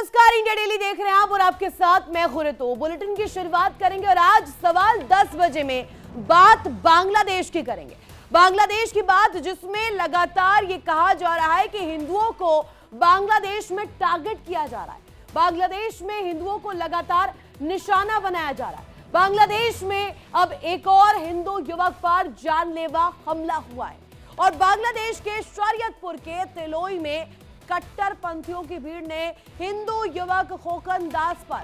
नमस्कार, India daily देख रहे हैं आप और आपके साथ मैं खुरेतो। बुलेटिन की शुरुआत करेंगे और आज सवाल 10 बजे में बात बांग्लादेश की करेंगे। बांग्लादेश की बात जिसमें लगातार ये कहा जा रहा है कि हिंदुओं को बांग्लादेश में टारगेट किया जा रहा है। बांग्लादेश में हिंदुओं को लगातार निशाना बनाया जा रहा है। बांग्लादेश में अब एक और हिंदू युवक पर जानलेवा हमला हुआ है और बांग्लादेश के शरीयतपुर के तेलोई में कट्टरपंथियों की भीड़ ने हिंदू युवक खोकन दास पर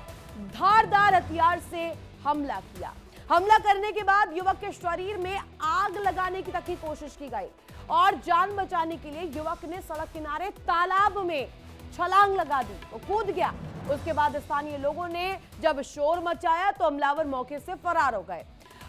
धारदार हथियार से हमला किया। हमला करने के बाद युवक के शरीर में आग लगाने की तक की कोशिश की गई और जान बचाने के लिए युवक ने सड़क किनारे तालाब में छलांग लगा दी, वो कूद गया। उसके बाद स्थानीय लोगों ने जब शोर मचाया तो हमलावर मौके से फरार हो गए।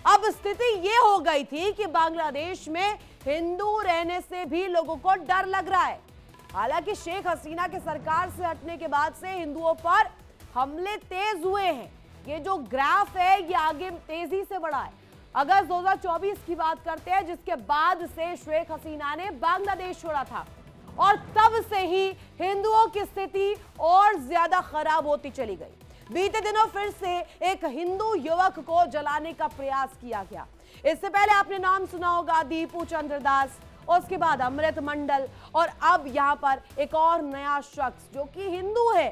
अब स्थिति ये हो गई थी कि बांग्लादेश में हिंदू रहने से भी लोगों को डर लग रहा है। हालांकि शेख हसीना के सरकार से हटने के बाद से हिंदुओं पर हमले तेज हुए हैं। ये जो ग्राफ है ये आगे तेजी से बढ़ा है। अगस्त 2024 की बात करते हैं, जिसके बाद से शेख हसीना ने बांग्लादेश छोड़ा था और तब से ही हिंदुओं की स्थिति और ज्यादा खराब होती चली गई। बीते दिनों फिर से एक हिंदू युवक को जलाने का प्रयास किया गया। इससे पहले आपने नाम सुना होगा दीपू चंद्र दास, उसके बाद अमृत मंडल और अब यहां पर एक और नया शख्स जो कि हिंदू है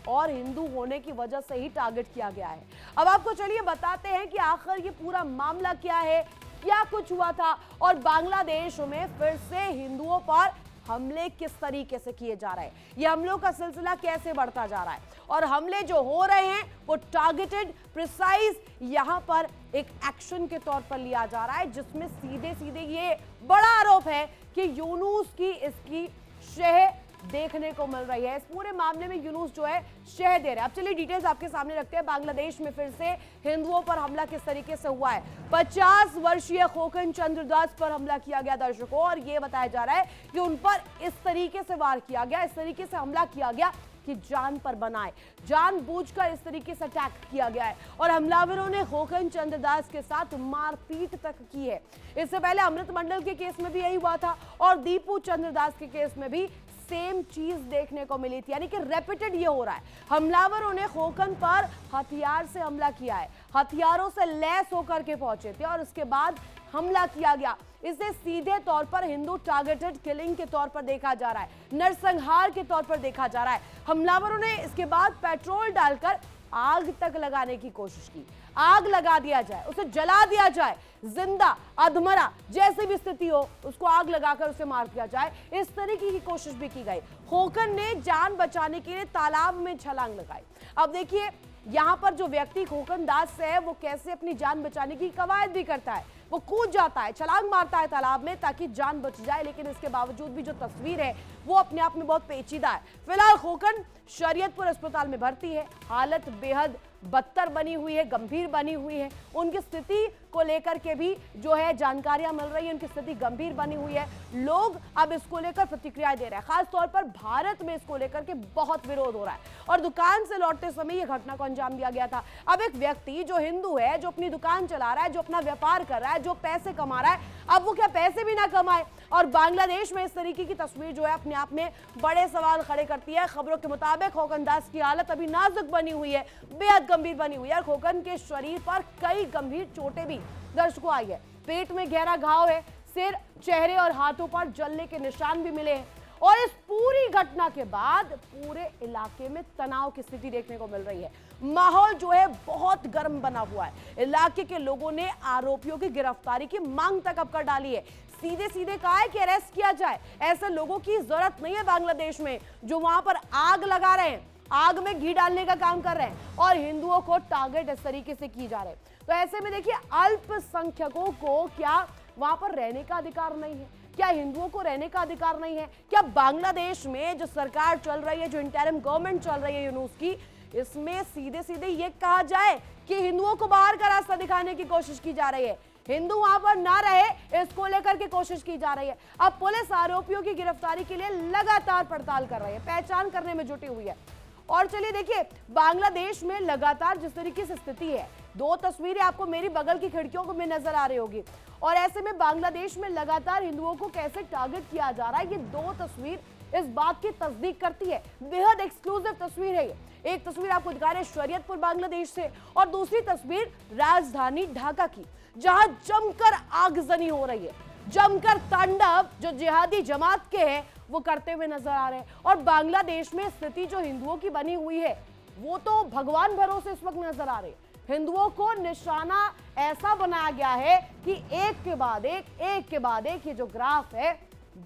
और हिंदू होने की वजह से ही टारगेट किया गया है। अब आपको चलिए बताते हैं कि आखिर ये पूरा मामला क्या है, क्या कुछ हुआ था और बांग्लादेश में फिर से हिंदुओं पर हमले किस तरीके से किए जा रहे हैं, ये हमलों का सिलसिला कैसे बढ़ता जा रहा है और हमले जो हो रहे हैं वो टारगेटेड प्रिसाइज यहां पर एक एक्शन के तौर पर लिया जा रहा है, जिसमें सीधे सीधे ये बड़ा आरोप है कि यूनुस की इसकी शह देखने को मिल रही है। इस पूरे मामले में यूनुस जो है शह दे रहे हैं। अब चलिए डिटेल्स आपके सामने रखते हैं। बांग्लादेश में फिर से हिंदुओं पर हमला किस तरीके से हुआ है। 50 वर्षीय खोकन चंद्र दास पर हमला किया गया दर्शकों, और ये बताया जा रहा है कि उन पर इस तरीके से वार किया गया, इस तरीके से हमला किया गया कि जान पर बनाए, जानबूझकर इस तरीके से अटैक किया गया है और हमलावरों ने खोकन चंद्र दास के साथ मारपीट तक की है। इससे पहले अमृत मंडल के केस में भी यही हुआ था और दीपू चंद्र दास के केस में भी सेम चीज देखने को मिली थी, यानी कि रेपिटेड ये हो रहा है। हमलावरों ने खोकन पर हथियार से हमला किया है, हथियारों से लैस होकर के पहुंचे थे और उसके बाद हमला किया गया। इसे सीधे तौर पर हिंदू टारगेटेड किलिंग के तौर पर देखा जा रहा है, नरसंहार के तौर पर देखा जा रहा है। हमलावरों ने इसके बाद पेट्रोल डालकर आग तक लगाने की कोशिश की, आग लगा दिया जाए, उसे जला दिया जाए, जिंदा अधमरा जैसी भी स्थिति हो उसको आग लगाकर उसे मार दिया जाए, इस तरीके की कोशिश भी की गई। खोकन ने जान बचाने के लिए तालाब में छलांग लगाई। अब देखिए यहाँ पर जो व्यक्ति खोकन दास है वो कैसे अपनी जान बचाने की कवायद भी करता है। वो कूद जाता है, छलांग मारता है तालाब में ताकि जान बच जाए, लेकिन इसके बावजूद भी जो तस्वीर है वो अपने आप में बहुत पेचीदा है। फिलहाल खोकन शरीयतपुर अस्पताल में भर्ती है, हालत बेहद बदतर बनी हुई है, गंभीर बनी हुई है। उनकी स्थिति को लेकर के भी जो है जानकारियां मिल रही है, उनकी स्थिति गंभीर बनी हुई है। लोग अब इसको लेकर प्रतिक्रियाएं दे रहे हैं, खास तौर पर भारत में इसको लेकर के बहुत विरोध हो रहा है और दुकान से लौटते समय यह घटना को अंजाम दिया गया था। अब एक व्यक्ति जो हिंदू है, जो अपनी दुकान चला रहा है, जो अपना व्यापार कर रहा है, जो पैसे कमा रहा है, अब वो क्या पैसे भी ना कमाए। और बांग्लादेश में इस तरीके की तस्वीर जो है अपने आप में बड़े सवाल खड़े करती है। खबरों के मुताबिक खोकन दास की हालत अभी नाजुक बनी हुई है, बेहद गंभीर बनी हुई है। खोकन के शरीर पर कई गंभीर चोटें भी दर्शकों आई है, पेट में गहरा घाव है, सिर, चेहरे और हाथों पर जलने के निशान भी मिले हैं। और इस पूरी घटना के बाद पूरे इलाके में तनाव की स्थिति देखने को मिल रही है। माहौल जो है बहुत गर्म बना हुआ है। इलाके के लोगों ने आरोपियों की गिरफ्तारी की मांग तक अब कर डाली है। सीधे सीधे कहा है कि अरेस्ट किया जाए। ऐसे लोगों की जरूरत नहीं है बांग्लादेश में जो वहां पर आग लगा रहे हैं, आग में घी डालने का काम कर रहे हैं और हिंदुओं को टारगेट इस तरीके से की जा रहे हैं। तो ऐसे में देखिए अल्पसंख्यकों को क्या वहां पर रहने का अधिकार नहीं है? क्या हिंदुओं को रहने का अधिकार नहीं है? क्या बांग्लादेश में जो सरकार चल रही है, जो इंटरिम गवर्नमेंट चल रही है यूनुस की, इसमें सीधे सीधे ये कहा जाए कि हिंदुओं को बाहर का रास्ता दिखाने की कोशिश की जा रही है, हिंदू वहां पर ना रहे इसको लेकर के कोशिश की जा रही है। अब पुलिस आरोपियों की गिरफ्तारी के लिए लगातार पड़ताल कर रही है, पहचान करने में जुटी हुई है। और चलिए देखिए बांग्लादेश में लगातार जिस तरीके से स्थिति है, दो तस्वीरें आपको मेरी बगल की खिड़कियों में नजर आ रही होगी और ऐसे में बांग्लादेश में लगातार हिंदुओं को कैसे टारगेट किया जा रहा है, ये दो तस्वीर इस बात की तस्दीक करती है। बेहद एक्सक्लूसिव तस्वीर है ये। एक तस्वीर आपको दिखा रहे हैं शरीयतपुर बांग्लादेश से और दूसरी तस्वीर राजधानी ढाका की, जहां जमकर आगजनी हो रही है, जमकर तांडव जो जिहादी जमात के हैं वो करते हुए नजर आ रहे हैं। और बांग्लादेश में स्थिति जो हिंदुओं की बनी हुई है वो तो भगवान भरोसे इस वक्त नजर आ रही है। हिंदुओं को निशाना ऐसा बनाया गया है कि एक के बाद एक ये जो ग्राफ है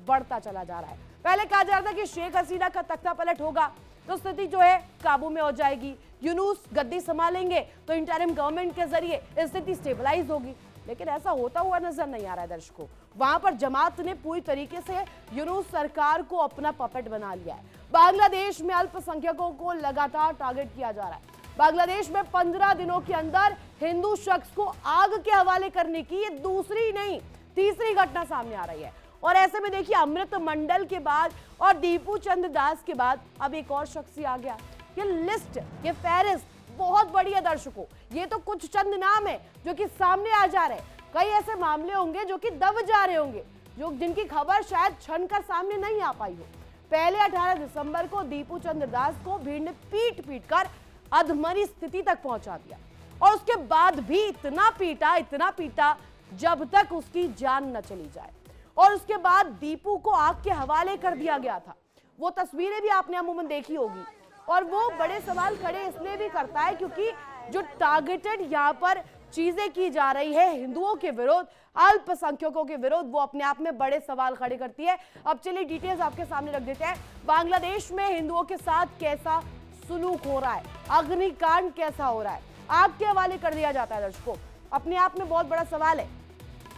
बढ़ता चला जा रहा है। पहले कहा जा रहा था कि शेख हसीना का तख्ता पलट होगा तो स्थिति जो है काबू में हो जाएगी, यूनुस गद्दी संभालेंगे तो इंटरिम गवर्नमेंट के जरिए स्थिति स्टेबलाइज होगी, लेकिन ऐसा होता हुआ नजर नहीं आ रहा है दर्शकों। वहां पर जमात ने पूरी तरीके से यूनुस सरकार को अपना पपेट बना लिया है। बांग्लादेश में अल्पसंख्यकों को लगातार टारगेट किया जा रहा है। बांग्लादेश में 15 दिनों के अंदर हिंदू शख्स को आग के हवाले करने की ये दूसरी नहीं तीसरी घटना सामने आ रही है। और ऐसे में देखिए अमृत मंडल के बाद और दीपू चंद्र दास के बाद अब एक और शख्स आ गया। ये लिस्ट, ये फहरिस्त बहुत बड़ी है दर्शकों। ये तो कुछ चंद नाम है जो कि सामने आ जा रहे हैं। कई ऐसे मामले होंगे जो कि दब जा रहे होंगे, जो जिनकी खबर शायद क्षण कर सामने नहीं आ पाई हो। पहले 18 दिसंबर को दीपू चंद्र दास को भीड़ ने पीट कर अधमरी स्थिति तक पहुंचा दिया और उसके बाद भी इतना पीटा जब तक उसकी जान न चली जाए। और उसके बाद दीपू को आग के हवाले कर दिया गया था। वो तस्वीरें भी आपने अमूमन देखी होगी। और वो बड़े सवाल खड़े इसलिए भी करता है क्योंकि जो टारगेटेड यहाँ पर चीजें की जा रही है हिंदुओं के विरोध, अल्पसंख्यकों के विरोध, वो अपने आप में बड़े सवाल खड़े करती है। अब चलिए डिटेल्स आपके सामने रख देते हैं। बांग्लादेश में हिंदुओं के साथ कैसा सुलूक हो रहा है, अग्निकांड कैसा हो रहा है, आग के हवाले कर दिया जाता है दर्शकों, अपने आप में बहुत बड़ा सवाल है।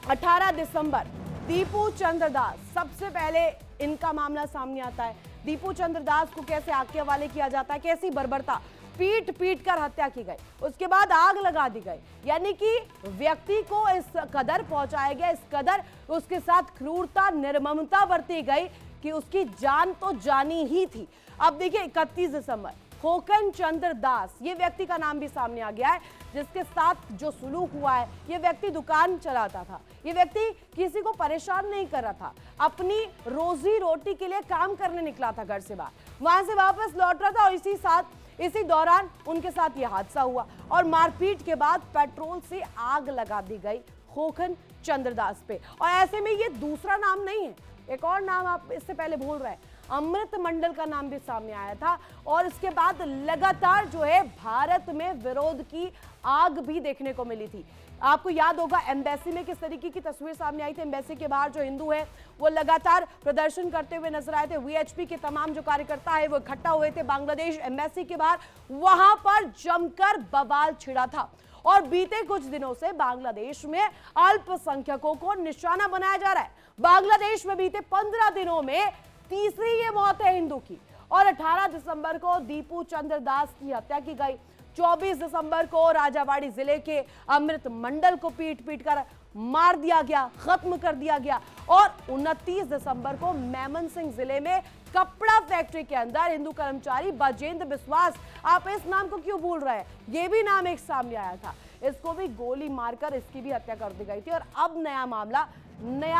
18 दिसंबर दीपू चंद्र दास, सबसे पहले इनका मामला सामने आता है। दीपू चंद्र दास को कैसे आग के हवाले किया जाता है, कैसी बर्बरता, पीट कर हत्या की गई, उसके बाद आग लगा दी गई। यानी कि व्यक्ति को इस कदर पहुंचाया गया, इस कदर उसके साथ क्रूरता निर्ममता बरती गई कि उसकी जान तो जानी ही थी। अब देखिए 31 दिसंबर खोकन चंद्र दास, ये व्यक्ति का नाम भी सामने आ गया है, जिसके साथ जो सुलूक हुआ है। ये व्यक्ति दुकान चलाता था, ये व्यक्ति किसी को परेशान नहीं कर रहा था, अपनी रोजी रोटी के लिए काम करने निकला था घर से बाहर, वहां से वापस लौट रहा था और इसी दौरान उनके साथ ये हादसा हुआ और मारपीट के बाद पेट्रोल से आग लगा दी गई खोकन चंद्र दास पे। और ऐसे में ये दूसरा नाम नहीं है, एक और नाम आप इससे पहले भूल रहे हैं, अमृत मंडल का नाम भी सामने आया था। और इसके बाद लगातार जो है भारत में विरोध की आग भी देखने को मिली थी। आपको याद होगा एम्बेसी में किस तरीके की तस्वीर सामने आई थी। एम्बेसी के बाहर जो हिंदू है वो लगातार प्रदर्शन करते हुए नजर आए थे। वीएचपी के तमाम जो कार्यकर्ता है वो इकट्ठा हुए थे बांग्लादेश एम्बेसी के बाहर, वहां पर जमकर बवाल छिड़ा था। और बीते कुछ दिनों से बांग्लादेश में अल्पसंख्यकों को निशाना बनाया जा रहा है। बांग्लादेश में बीते 15 दिनों में तीसरी ये मौत है हिंदू की। और 18 दिसंबर को दीपू चंद्र दास की हत्या की गई। 24 दिसंबर को राजावाड़ी जिले के अमृत मंडल को पीट कर मार दिया गया, खत्म कर दिया गया। और 29 दिसंबर को मेमन सिंह जिले में कपड़ा फैक्ट्री के अंदर हिंदू कर्मचारी बजेंद्र बिस्वास, आप इस नाम को क्यों भूल रहे हैं, ये भी नाम एक सामने आया था, इसको भी गोली मारकर इसकी भी हत्या कर दी गई थी। और अब नया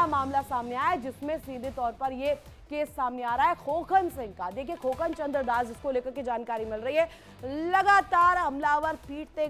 मामला सामने आया जिसमें सीधे तौर पर ये केस सामने आ रहा है खोकन सिंह का। देखिए खोकन चंद्र दास, जिसको लेकर के जानकारी मिल रही है, लगातार हमलावर पीटते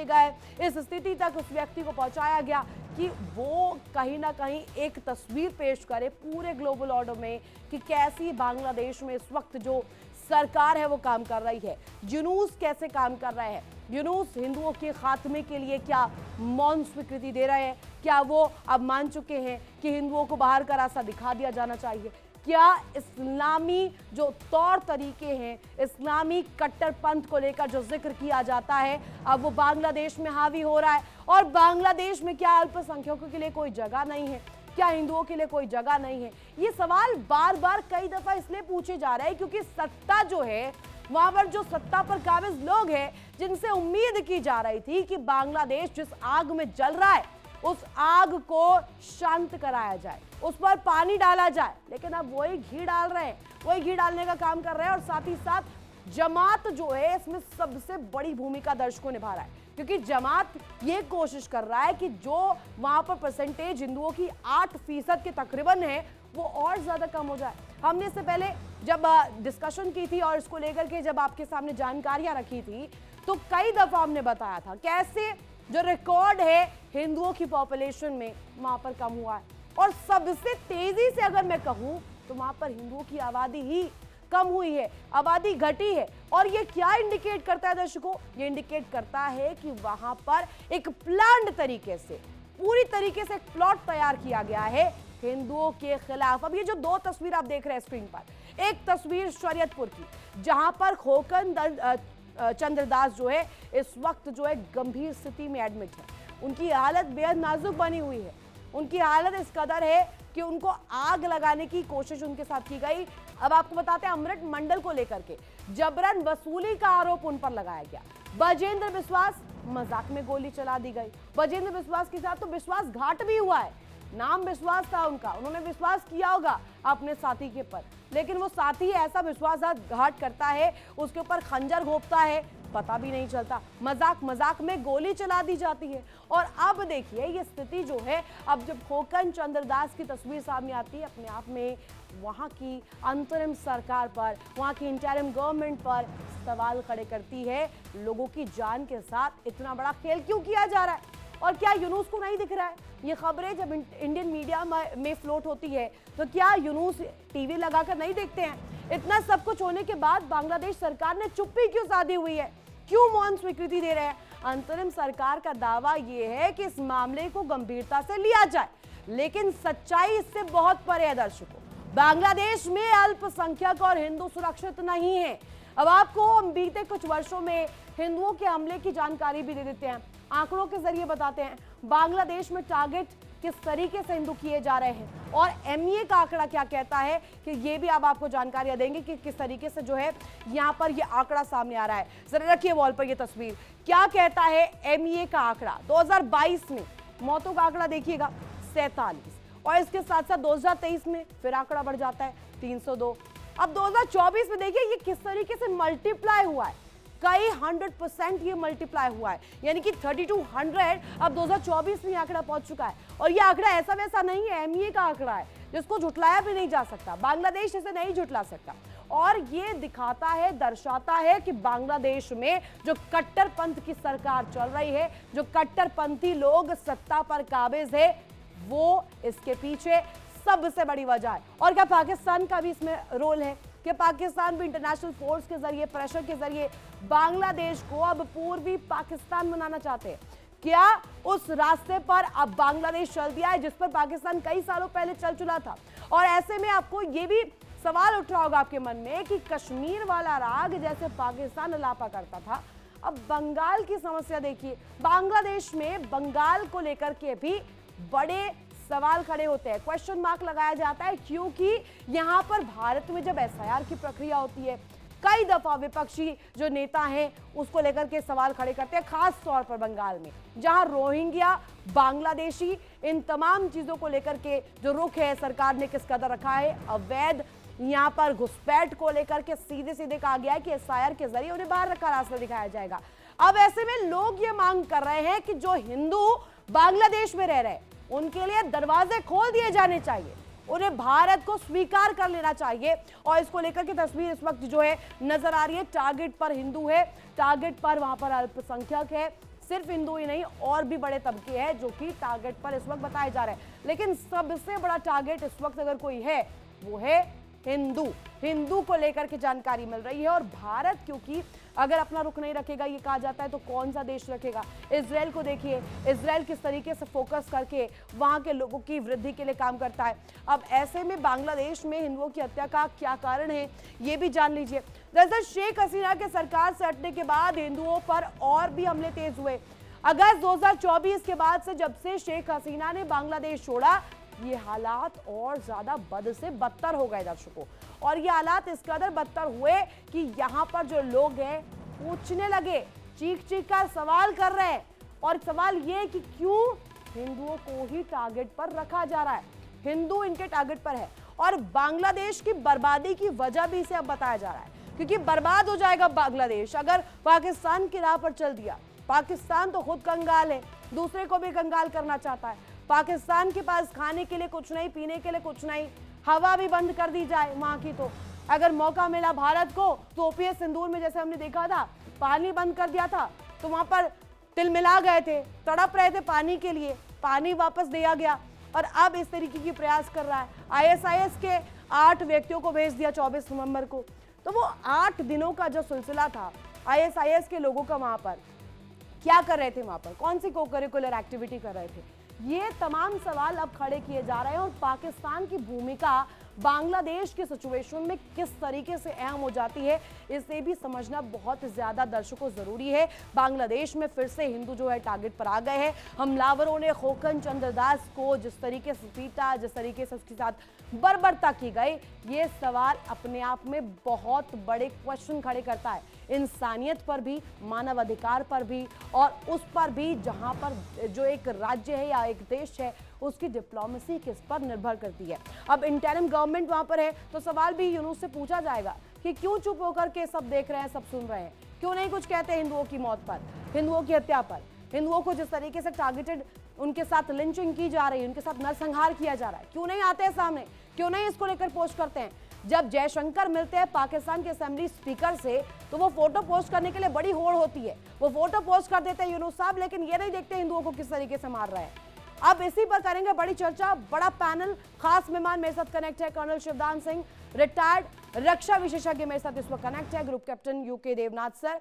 गए, इस स्थिति तक उस व्यक्ति को पहुंचाया गया कि वो कहीं ना कहीं एक तस्वीर पेश करे पूरे ग्लोबल ऑर्डर में कि कैसी बांग्लादेश में इस वक्त जो सरकार है वो काम कर रही है, जुनूस कैसे काम कर रहे हैं। यूनुस हिंदुओं के खात्मे के लिए क्या मौन स्वीकृति दे रहे हैं, क्या वो अब मान चुके हैं कि हिंदुओं को बाहर का रास्ता दिखा दिया जाना चाहिए, क्या इस्लामी जो तौर तरीके हैं, इस्लामी कट्टरपंथ को लेकर जो जिक्र किया जाता है अब वो बांग्लादेश में हावी हो रहा है। और बांग्लादेश में क्या अल्पसंख्यकों के लिए कोई जगह नहीं है, क्या हिंदुओं के लिए कोई जगह नहीं है। ये सवाल बार बार कई दफा इसलिए पूछे जा रहे हैं क्योंकि सत्ता जो है वहां पर जो सत्ता पर काबिज लोग हैं जिनसे उम्मीद की जा रही थी कि बांग्लादेश जिस आग में जल रहा है उस आग को शांत कराया जाए, उस पर पानी डाला जाए, लेकिन अब वही घी डाल रहे हैं, वही घी डालने का काम कर रहे हैं। और साथ ही साथ जमात जो है इसमें सबसे बड़ी भूमिका दर्शकों निभा रहा है क्योंकि जमात ये कोशिश कर रहा है कि जो वहां पर परसेंटेज हिंदुओं की 8% के तकरीबन है वो और ज्यादा कम हो जाए। हमने इससे पहले जब डिस्कशन की थी और इसको लेकर के जब आपके सामने जानकारियां रखी थी तो कई दफा हमने बताया था कैसे जो रिकॉर्ड है हिंदुओं की पॉपुलेशन में वहां पर कम हुआ है, और सबसे तेजी से अगर मैं कहूं तो वहां पर हिंदुओं की आबादी ही कम हुई है, आबादी घटी है। और ये क्या इंडिकेट करता है दर्शकों? ये इंडिकेट करता है कि वहां पर एक प्लान्ड तरीके से, पूरी तरीके से एक प्लॉट तैयार किया गया है हिंदुओं के खिलाफ। अब ये जो दो तस्वीर आप देख रहे हैं स्क्रीन पर, एक तस्वीर शरीयतपुर की जहां पर खोकन चंद्रदास जो है इस वक्त जो है गंभीर स्थिति में एडमिट है। उनकी हालत बेहद नाजुक बनी हुई है, उनकी हालत इस कदर है कि उनको आग लगाने की कोशिश उनके साथ की गई। अब आपको बताते हैं अमृत मंडल को लेकर के जबरन वसूली का आरोप उन पर लगाया गया। बजेंद्र विश्वास, मजाक में गोली चला दी गई। बजेंद्र विश्वास के साथ तो विश्वासघात भी हुआ है, नाम विश्वास था उनका, उन्होंने विश्वास किया होगा अपने साथी के पर, लेकिन वो साथी ऐसा विश्वासघात करता है, उसके ऊपर खंजर घोंपता है, पता भी नहीं चलता, मजाक मजाक में गोली चला दी जाती है। और अब देखिए ये स्थिति जो है, अब जब खोकन चंद्रदास की तस्वीर सामने आती है, अपने आप में वहां की अंतरिम सरकार पर, वहां की इंटरिम गवर्नमेंट पर सवाल खड़े करती है। लोगों की जान के साथ इतना बड़ा खेल क्यों किया जा रहा है? और क्या यूनुस को नहीं दिख रहा है? ये खबरें जब इंडियन मीडिया में फ्लोट होती है तो क्या यूनुस टीवी लगाकर नहीं देखते हैं? इतना सब कुछ होने के बाद बांग्लादेश सरकार ने चुप्पी क्यों साधी हुई है? क्यों मौन स्वीकृति दे रहे हैं? अंतरिम सरकार का दावा यह है कि इस मामले को गंभीरता से लिया जाए, लेकिन सच्चाई इससे बहुत परे है दर्शकों। बांग्लादेश में अल्पसंख्यक और हिंदू सुरक्षित नहीं है। अब आपको हम बीते कुछ वर्षों में हिंदुओं के हमले की जानकारी भी दे देते हैं, आंकड़ों के जरिए बताते हैं बांग्लादेश में टारगेट किस तरीके से हिंदू किए जा रहे हैं, और एमईए का आंकड़ा क्या कहता है कि ये भी अब आपको जानकारियां देंगे कि किस तरीके से जो है यहाँ पर ये आंकड़ा सामने आ रहा है। जरा रखिए वॉल पर ये तस्वीर, क्या कहता है एमईए का आंकड़ा। 2022 में मौतों का आंकड़ा देखिएगा 47, और इसके साथ साथ 2023 में फिर आंकड़ा बढ़ जाता है 302। अब 2024 में देखिए ये किस तरीके से मल्टीप्लाई हुआ है, कई 100% ये मल्टीप्लाई हुआ है, यानी कि 3200 अब 2024 में आंकड़ा पहुंच चुका है। और ये आंकड़ा ऐसा वैसा नहीं है, एमईए का आंकड़ा है जिसको झुटलाया भी नहीं जा सकता, बांग्लादेश इसे नहीं झुटला सकता। और ये दिखाता है, दर्शाता है कि बांग्लादेश में जो कट्टरपंथ की सरकार चल रही है, जो कट्टरपंथी लोग सत्ता पर काबिज है, वो इसके पीछे सबसे बड़ी वजह है। और क्या पाकिस्तान का भी इसमें रोल है कि पाकिस्तान भी इंटरनेशनल फोर्स के जरिए, प्रेशर के जरिए बांग्लादेश को अब पूर्वी पाकिस्तान बनाना चाहते हैं? क्या उस रास्ते पर अब बांग्लादेश चल दिया है जिस पर पाकिस्तान कई सालों पहले चल चुका था? और ऐसे में आपको ये भी सवाल उठ रहा होगा आपके मन में कि कश्मीर वाला राग जैसे पाकिस्तान अलापा करता था, अब बंगाल की समस्या देखिए। बांग्लादेश में बंगाल को लेकर के भी बड़े सवाल खड़े होते हैं, क्वेश्चन मार्क लगाया जाता है, क्योंकि यहां पर भारत में जब एसआईआर की प्रक्रिया होती है, कई दफा विपक्षी जो नेता हैं उसको लेकर के सवाल खड़े करते हैं, खास तौर पर बंगाल में जहां रोहिंग्या, बांग्लादेशी, इन तमाम चीजों को लेकर के जो रुख है सरकार ने किस कदर रखा है। अवैध यहां पर घुसपैठ को लेकर के सीधे सीधे कहा गया है कि एसआईआर के जरिए उन्हें बाहर का रास्ता दिखाया जाएगा। अब ऐसे में लोग ये मांग कर रहे हैं कि जो हिंदू बांग्लादेश में रह रहे हैं उनके लिए दरवाजे खोल दिए जाने चाहिए, उन्हें भारत को स्वीकार कर लेना चाहिए। और इसको लेकर के तस्वीर इस वक्त जो है नजर आ रही है, टारगेट पर हिंदू है, टारगेट पर वहां पर अल्पसंख्यक है, सिर्फ हिंदू ही नहीं और भी बड़े तबके हैं जो कि टारगेट पर इस वक्त बताए जा रहे हैं। लेकिन सबसे बड़ा टारगेट इस वक्त अगर कोई है वो है हिंदू। हिंदू को लेकर के जानकारी मिल रही है। और भारत क्योंकि अगर अपना रुख नहीं रखेगा, ये कहा जाता है, तो कौन सा देश रखेगा? इजराइल को देखिए, इजराइल किस तरीके से फोकस करके वहां के लोगों की वृद्धि के लिए काम करता है। अब ऐसे में बांग्लादेश में हिंदुओं की हत्या का क्या कारण है ये भी जान लीजिए। दरअसल शेख हसीना के सरकार से हटने के बाद हिंदुओं पर और भी हमले तेज हुए। अगस्त 2024 के बाद से जब से शेख हसीना ने बांग्लादेश छोड़ा, ये हालात और ज्यादा बद से बदतर हो गए दर्शकों। और ये हालात इस कदर बदतर हुए कि यहाँ पर जो लोग हैं पूछने लगे, चीख चीख कर सवाल कर रहे हैं। और सवाल ये कि क्यों हिंदुओं को ही टारगेट पर रखा जा रहा है, हिंदू इनके टारगेट पर है। और बांग्लादेश की बर्बादी की वजह भी इसे अब बताया जा रहा है, क्योंकि बर्बाद हो जाएगा बांग्लादेश अगर पाकिस्तान की राह पर चल दिया। पाकिस्तान तो खुद कंगाल है, दूसरे को भी कंगाल करना चाहता है। पाकिस्तान के पास खाने के लिए कुछ नहीं, पीने के लिए कुछ नहीं, हवा भी बंद कर दी जाए वहां की। तो अगर मौका मिला भारत को तो ओपीएस सिंदूर में जैसे हमने देखा था, पानी बंद कर दिया था तो वहां पर तिलमिला गए थे, तड़प रहे थे पानी के लिए, पानी वापस दिया गया। और अब इस तरीके की प्रयास कर रहा है। आईएसआईएस के 8 व्यक्तियों को भेज दिया 24 नवंबर को। तो वो 8 दिनों का जो सिलसिला था आईएसआईएस के लोगों का, वहां पर क्या कर रहे थे, वहां पर कौन सी को करिकुलर एक्टिविटी कर रहे थे, ये तमाम सवाल अब खड़े किए जा रहे हैं। और पाकिस्तान की भूमिका बांग्लादेश के सिचुएशन में किस तरीके से अहम हो जाती है, इसे भी समझना बहुत ज्यादा दर्शकों जरूरी है। बांग्लादेश में फिर से हिंदू जो है टारगेट पर आ गए हैं। हमलावरों ने खोकन चंद्र दास को जिस तरीके से पीटा, जिस तरीके से उसके साथ बर्बरता की गई, ये सवाल अपने आप में बहुत बड़े क्वेश्चन खड़े करता है, इंसानियत पर भी, मानवाधिकार पर भी, और उस पर भी जहां पर जो एक राज्य है या एक देश है उसकी डिप्लोमेसी किस पर निर्भर करती है। अब इंटरिम गवर्नमेंट वहां पर है तो सवाल भी यूनुस से पूछा जाएगा कि क्यों चुप होकर के सब देख रहे हैं, सब सुन रहे हैं, क्यों नहीं कुछ कहते हिंदुओं की मौत पर, हिंदुओं की हत्या पर, हिंदुओं को जिस तरीके से टारगेटेड उनके साथ लिंचिंग की जा रही है, उनके साथ नरसंहार किया जा रहा है, क्यों नहीं आते हैं सामने, क्यों नहीं इसको लेकर पोस्ट करते हैं। जब जयशंकर मिलते हैं पाकिस्तान के असेंबली स्पीकर से तो वो फोटो पोस्ट करने के लिए बड़ी होड़ होती है, वो फोटो पोस्ट कर देते हैं यूनुस साहब, लेकिन ये नहीं देखते हिंदुओं को किस तरीके से मार रहे हैं। अब इसी पर करेंगे बड़ी चर्चा, बड़ा पैनल, खास मेहमान मेरे साथ कनेक्ट है कर्नल शिवदान सिंह, रिटायर्ड रक्षा विशेषज्ञ मेरे साथ इस वक्त कनेक्ट है, group captain U K Devnath sir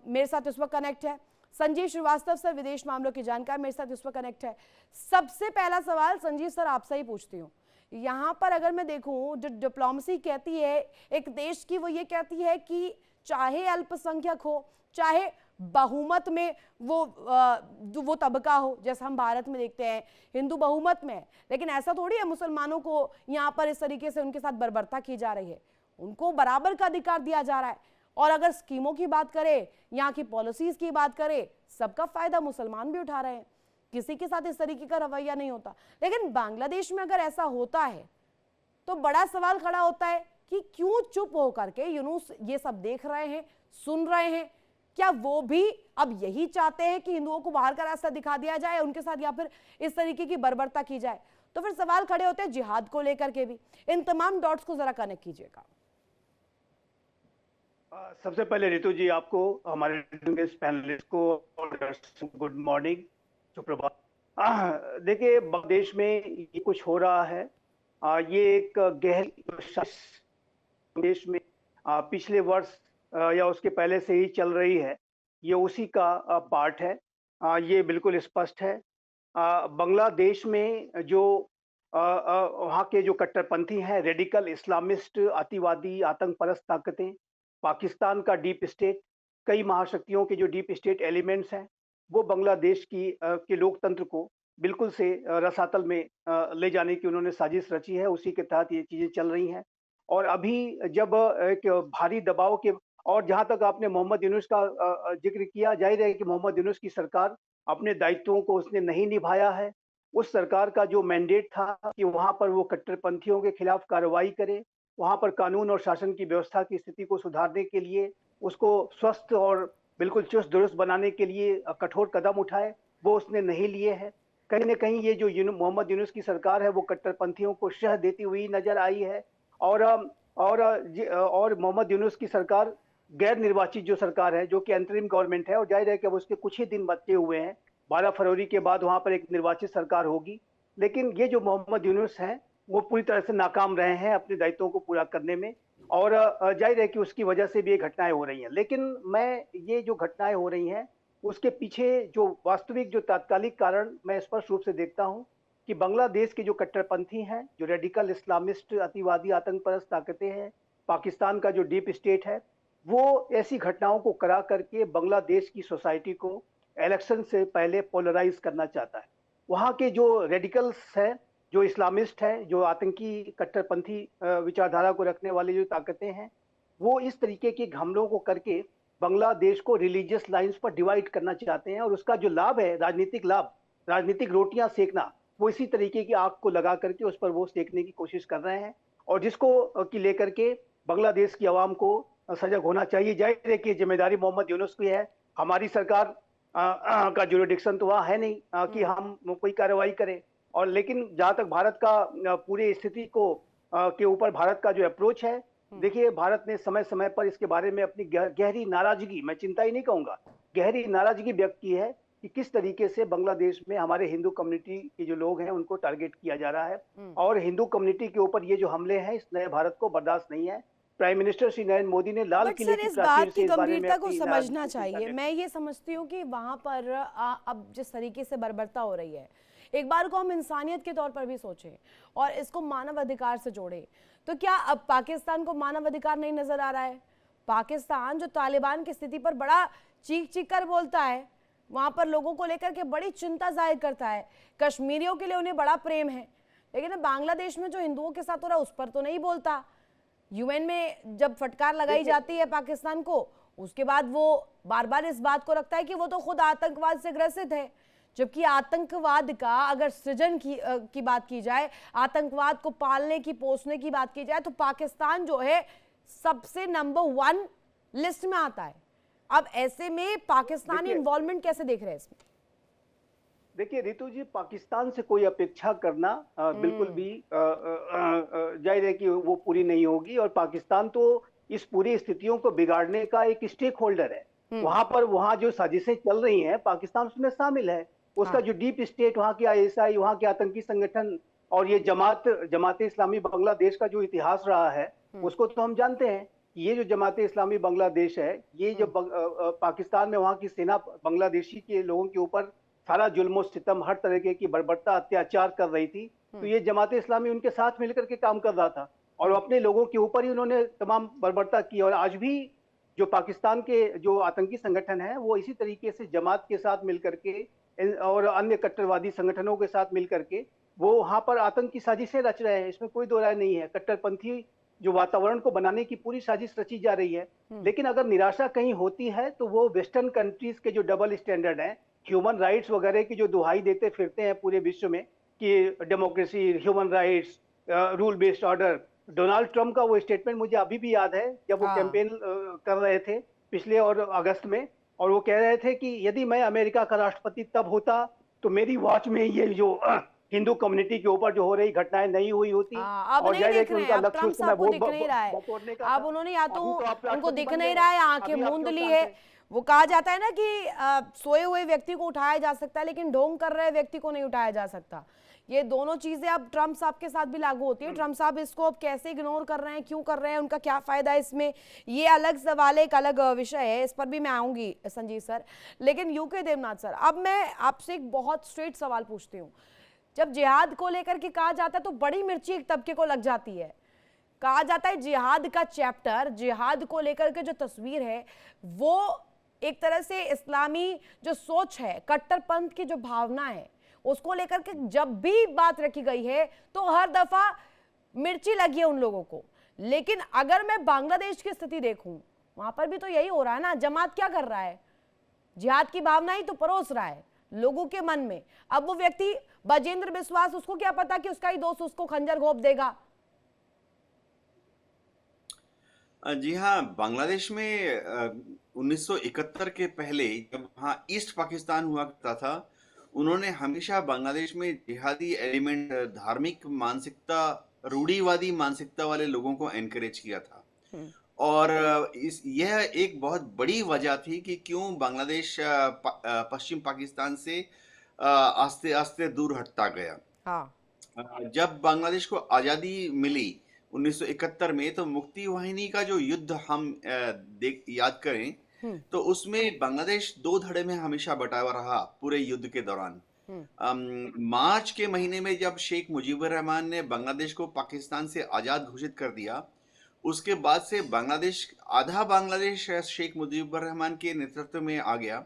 मेरे साथ इस वक्त कनेक्ट है, संजीव श्रीवास्तव सर विदेश मामलों की जानकार मेरे साथ इस वक्त कनेक्ट है। सबसे पहला सवाल संजीव सर आपसे ही पूछती हूँ, यहाँ पर अगर मैं देखूं जो डिप्लोमेसी कहती है एक देश की, वो ये कहती है कि चाहे अल्पसंख्यक हो, चाहे बहुमत में वो तबका हो, जैसा हम भारत में देखते हैं हिंदू बहुमत में है, लेकिन ऐसा थोड़ी है मुसलमानों को यहाँ पर इस तरीके से उनके साथ बर्बरता की जा रही है, उनको बराबर का अधिकार दिया जा रहा है। और अगर स्कीमों की बात करें, यहाँ की पॉलिसीज की बात करें, सबका फायदा मुसलमान भी उठा रहे हैं, किसी के साथ इस तरीके का रवैया नहीं होता। लेकिन बांग्लादेश में अगर ऐसा होता है तो बड़ा सवाल खड़ा होता है कि क्यों चुप होकर के यूनुस ये सब देख रहे हैं, सुन रहे हैं, क्या वो भी अब यही चाहते हैं कि हिंदुओं को बाहर का रास्ता दिखा दिया जाए उनके साथ, या फिर इस तरीके की बर्बरता की जाए। तो फिर सवाल खड़े होते हैं जिहाद को लेकर के भी। इन तमाम डॉट्स को जरा कनेक्ट कीजिएगा। सबसे पहले रितु जी, आपको, हमारे पैनलिस्ट को गुड मॉर्निंग, सुप्रभात। देखिए, देश में ये कुछ हो रहा है, ये एक गहरी देश में पिछले वर्ष या उसके पहले से ही चल रही है, ये उसी का पार्ट है, ये बिल्कुल स्पष्ट है। बांग्लादेश में जो वहाँ के जो कट्टरपंथी हैं, रेडिकल इस्लामिस्ट, अतिवादी, आतंकपरस्त ताकतें, पाकिस्तान का डीप स्टेट, कई महाशक्तियों के जो डीप स्टेट एलिमेंट्स हैं, वो बांग्लादेश के लोकतंत्र को बिल्कुल से रसातल में ले जाने की उन्होंने साजिश रची है, उसी के तहत ये चीजें चल रही हैं। और अभी जब एक भारी दबाव के, और जहां तक आपने मोहम्मद यूनुस का जिक्र किया, जाहिर है कि मोहम्मद यूनुस की सरकार अपने दायित्वों को उसने नहीं निभाया है। उस सरकार का जो मैंडेट था कि वहां पर वो कट्टरपंथियों के खिलाफ कार्रवाई करे, वहां पर कानून और शासन की व्यवस्था की स्थिति को सुधारने के लिए, उसको स्वस्थ और बिल्कुल चुस्त दुरुस्त बनाने के लिए कठोर कदम उठाए, वो उसने नहीं लिए हैं। कहीं ना कहीं ये जो मोहम्मद यूनुस की सरकार है वो कट्टरपंथियों को शह देती हुई नजर आई है। और मोहम्मद यूनुस की सरकार गैर निर्वाचित जो सरकार है, जो कि अंतरिम गवर्नमेंट है, और जाहिर है कि अब उसके कुछ ही दिन बचे हुए हैं, 12 फरवरी के बाद वहां पर एक निर्वाचित सरकार होगी। लेकिन ये जो मोहम्मद यूनुस हैं वो पूरी तरह से नाकाम रहे हैं अपने दायित्वों को पूरा करने में, और जाहिर है कि उसकी वजह से भी ये घटनाएं हो रही हैं। लेकिन मैं ये जो घटनाएं हो रही हैं उसके पीछे जो वास्तविक, जो तात्कालिक कारण मैं स्पष्ट रूप से देखता हूं कि बांग्लादेश के जो कट्टरपंथी हैं, जो रेडिकल इस्लामिस्ट, अतिवादी, आतंकपरस्त ताकतें हैं, पाकिस्तान का जो डीप स्टेट है, वो ऐसी घटनाओं को करा करके बांग्लादेश की सोसाइटी को इलेक्शन से पहले पोलराइज करना चाहता है। वहाँ के जो रेडिकल्स हैं, जो इस्लामिस्ट हैं, जो आतंकी कट्टरपंथी विचारधारा को रखने वाली जो ताकतें हैं, वो इस तरीके के हमलों को करके बांग्लादेश को रिलीजियस लाइंस पर डिवाइड करना चाहते हैं, और उसका जो लाभ है, राजनीतिक लाभ, राजनीतिक रोटियां सेकना, वो इसी तरीके की आग को लगा करके उस पर वो सेकने की कोशिश कर रहे हैं, और जिसको की लेकर के बांग्लादेश की आवाम को सजग होना चाहिए। जाहिर है कि जिम्मेदारी मोहम्मद यूनुस की है, हमारी सरकार का जुरिडिक्शन तो वहाँ है नहीं कि हम कोई कार्रवाई करें। और लेकिन जहां तक भारत का पूरी स्थिति को के ऊपर भारत का जो अप्रोच है, देखिए भारत ने समय समय पर इसके बारे में अपनी गहरी नाराजगी, मैं चिंता ही नहीं कहूंगा, गहरी नाराजगी व्यक्त की है कि किस तरीके से बांग्लादेश में हमारे हिंदू कम्युनिटी के जो लोग हैं उनको टारगेट किया जा रहा है और हिंदू कम्युनिटी के ऊपर ये जो हमले हैं इस नए भारत को बर्दाश्त नहीं है। प्राइम मिनिस्टर श्री नरेंद्र मोदी ने लाल किले की इस प्राचीर बात से की इस बारे में गंभीरता को अपनी समझना नाराजगी चाहिए। प्रकट मैं ये समझती हूँ कि वहां पर अब जिस तरीके से बर्बरता हो रही है, एक बार को हम इंसानियत के तौर पर भी सोचें और इसको मानव अधिकार से जोड़ें, तो क्या अब पाकिस्तान को मानव अधिकार नहीं नजर आ रहा है? पाकिस्तान जो तालिबान की स्थिति पर बड़ा चीख चीख कर बोलता है, वहां पर लोगों को लेकर के बड़ी चिंता जाहिर करता है, कश्मीरियों के लिए उन्हें बड़ा प्रेम है, लेकिन बांग्लादेश में जो हिंदुओं के साथ हो रहा है उस पर तो नहीं बोलता। यूएन में जब फटकार लगाई जाती है पाकिस्तान को, उसके बाद वो बार बार इस बात को रखता है कि वो तो खुद आतंकवाद से ग्रसित है, जबकि आतंकवाद का अगर सृजन की बात की जाए, आतंकवाद को पालने की पोसने की बात की जाए, तो पाकिस्तान जो है सबसे नंबर 1 लिस्ट में आता है। अब ऐसे में पाकिस्तानी इन्वॉल्वमेंट कैसे देख रहे हैं इसमें? देखिए रितु जी, पाकिस्तान से कोई अपेक्षा करना बिल्कुल भी जाहिर है कि वो पूरी नहीं होगी और पाकिस्तान तो इस पूरी स्थितियों को बिगाड़ने का एक स्टेक होल्डर है। वहां जो साजिशें चल रही हैं पाकिस्तान उसमें शामिल है। उसका जो डीप स्टेट, वहां की आईएसआई, वहां के आतंकी संगठन और ये जमात इस्लामी बांग्लादेश का जो इतिहास रहा है उसको तो हम जानते हैं। ये जो जमात इस्लामी बांग्लादेश है, ये जो पाकिस्तान में वहां की सेना बांग्लादेशी के लोगों के ऊपर सारा जुल्म सितम, हर तरीके की बर्बरता, अत्याचार कर रही थी, तो ये जमात इस्लामी उनके साथ मिलकर के काम कर रहा था और अपने लोगों के ऊपर ही उन्होंने तमाम बर्बरता की। और आज भी जो पाकिस्तान के जो आतंकी संगठन हैं वो इसी तरीके से जमात के साथ मिलकर के और अन्य कट्टरवादी संगठनों के साथ मिलकर के वो वहां पर आतंक की साजिशें रच रहे हैं, इसमें कोई दो राय नहीं है। कट्टरपंथी जो वातावरण को बनाने की पूरी साजिश रची जा रही है। लेकिन अगर निराशा कहीं होती है तो वो वेस्टर्न कंट्रीज के जो डबल स्टैंडर्ड हैं, ह्यूमन राइट्स वगैरह की जो दुहाई देते फिरते हैं पूरे विश्व में कि democracy, human rights, rule based order. Donald Trump का वो स्टेटमेंट मुझे अभी भी याद है जब वो कैंपेन कर रहे थे पिछले और अगस्त में, और वो कह रहे थे कि यदि मैं अमेरिका का राष्ट्रपति तब होता तो मेरी वॉच में ये जो हिंदू कम्युनिटी के ऊपर जो हो रही घटनाएं नहीं हुई होती। अब और नहीं देख रहे हैं, अब लक्ष्य ट्रम्प उस समय साहब को दिख नहीं रहा है, अब उन्होंने या तो उनको दिख नहीं रहा है, आंखें मूंद ली है। वो कहा जाता है ना कि सोए हुए व्यक्ति को उठाया जा सकता है लेकिन ढोंग कर रहे व्यक्ति को नहीं उठाया जा सकता। ये दोनों चीजें अब ट्रम्प साहब के साथ भी लागू होती है। ट्रम्प साहब इसको अब कैसे इग्नोर कर रहे हैं, क्यों कर रहे हैं, उनका क्या फायदा है इसमें, ये अलग सवाल है, एक अलग विषय है, इस पर भी मैं आऊंगी संजीव सर। लेकिन यूके देवनाथ सर, अब मैं आपसे एक बहुत स्ट्रेट सवाल पूछती हूँ। जब जिहाद को लेकर के कहा जाता है तो बड़ी मिर्ची एक तबके को लग जाती है। कहा जाता है जिहाद का चैप्टर, जिहाद को लेकर के जो तस्वीर है वो एक तरह से इस्लामी जो सोच है, कट्टरपंथ की जो भावना है, उसको लेकर के जब भी बात रखी गई है तो हर दफा मिर्ची लगी है उन लोगों को। लेकिन अगर मैं बांग्लादेश की स्थिति देखूं, वहां पर भी तो यही हो रहा है ना। जमात क्या कर रहा है, जिहाद की भावना ही तो परोस रहा है लोगों के मन में। अब वो व्यक्ति बजेंद्र विश्वास, उसको क्या पता कि उसका ही दोस्त उसको खंजर घोंप देगा। जी हाँ, बांग्लादेश में 1971 के पहले जब वहाँ ईस्ट पाकिस्तान हुआ करता था, उन्होंने हमेशा बांग्लादेश में जिहादी एलिमेंट, धार्मिक मानसिकता, रूढ़िवादी मानसिकता वाले लोगों को एनकरेज किया था। और यह एक बहुत बड़ी वजह थी कि क्यों बांग्लादेश पश्चिम पाकिस्तान से आस्ते आस्ते दूर हटता गया। हाँ। जब बांग्लादेश को आज़ादी मिली 1971 में, तो मुक्ति वाहिनी का जो युद्ध हम याद करें तो उसमें बांग्लादेश 2 धड़े में हमेशा बटा हुआ रहा पूरे युद्ध के दौरान। मार्च के महीने में जब शेख मुजीबुर रहमान ने बांग्लादेश को पाकिस्तान से आज़ाद घोषित कर दिया, उसके बाद से आधा बांग्लादेश शेख मुजीबुर रहमान के नेतृत्व में आ गया।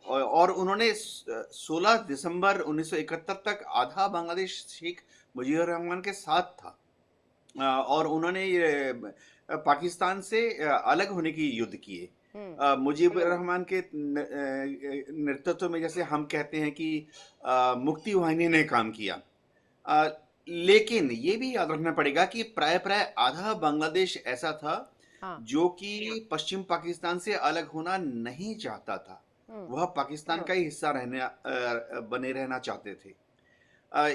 और उन्होंने 16 दिसंबर 1971 तक आधा बांग्लादेश शेख मुजीबुर रहमान के साथ था और उन्होंने पाकिस्तान से अलग होने की युद्ध किए। मुजीबुर रहमान के नेतृत्व में, जैसे हम कहते हैं कि मुक्ति वाहिनी ने काम किया। लेकिन ये भी याद रखना पड़ेगा कि प्राय आधा बांग्लादेश ऐसा था जो कि पश्चिम पाकिस्तान से अलग होना नहीं चाहता था। वह पाकिस्तान का ही हिस्सा बने रहना चाहते थे।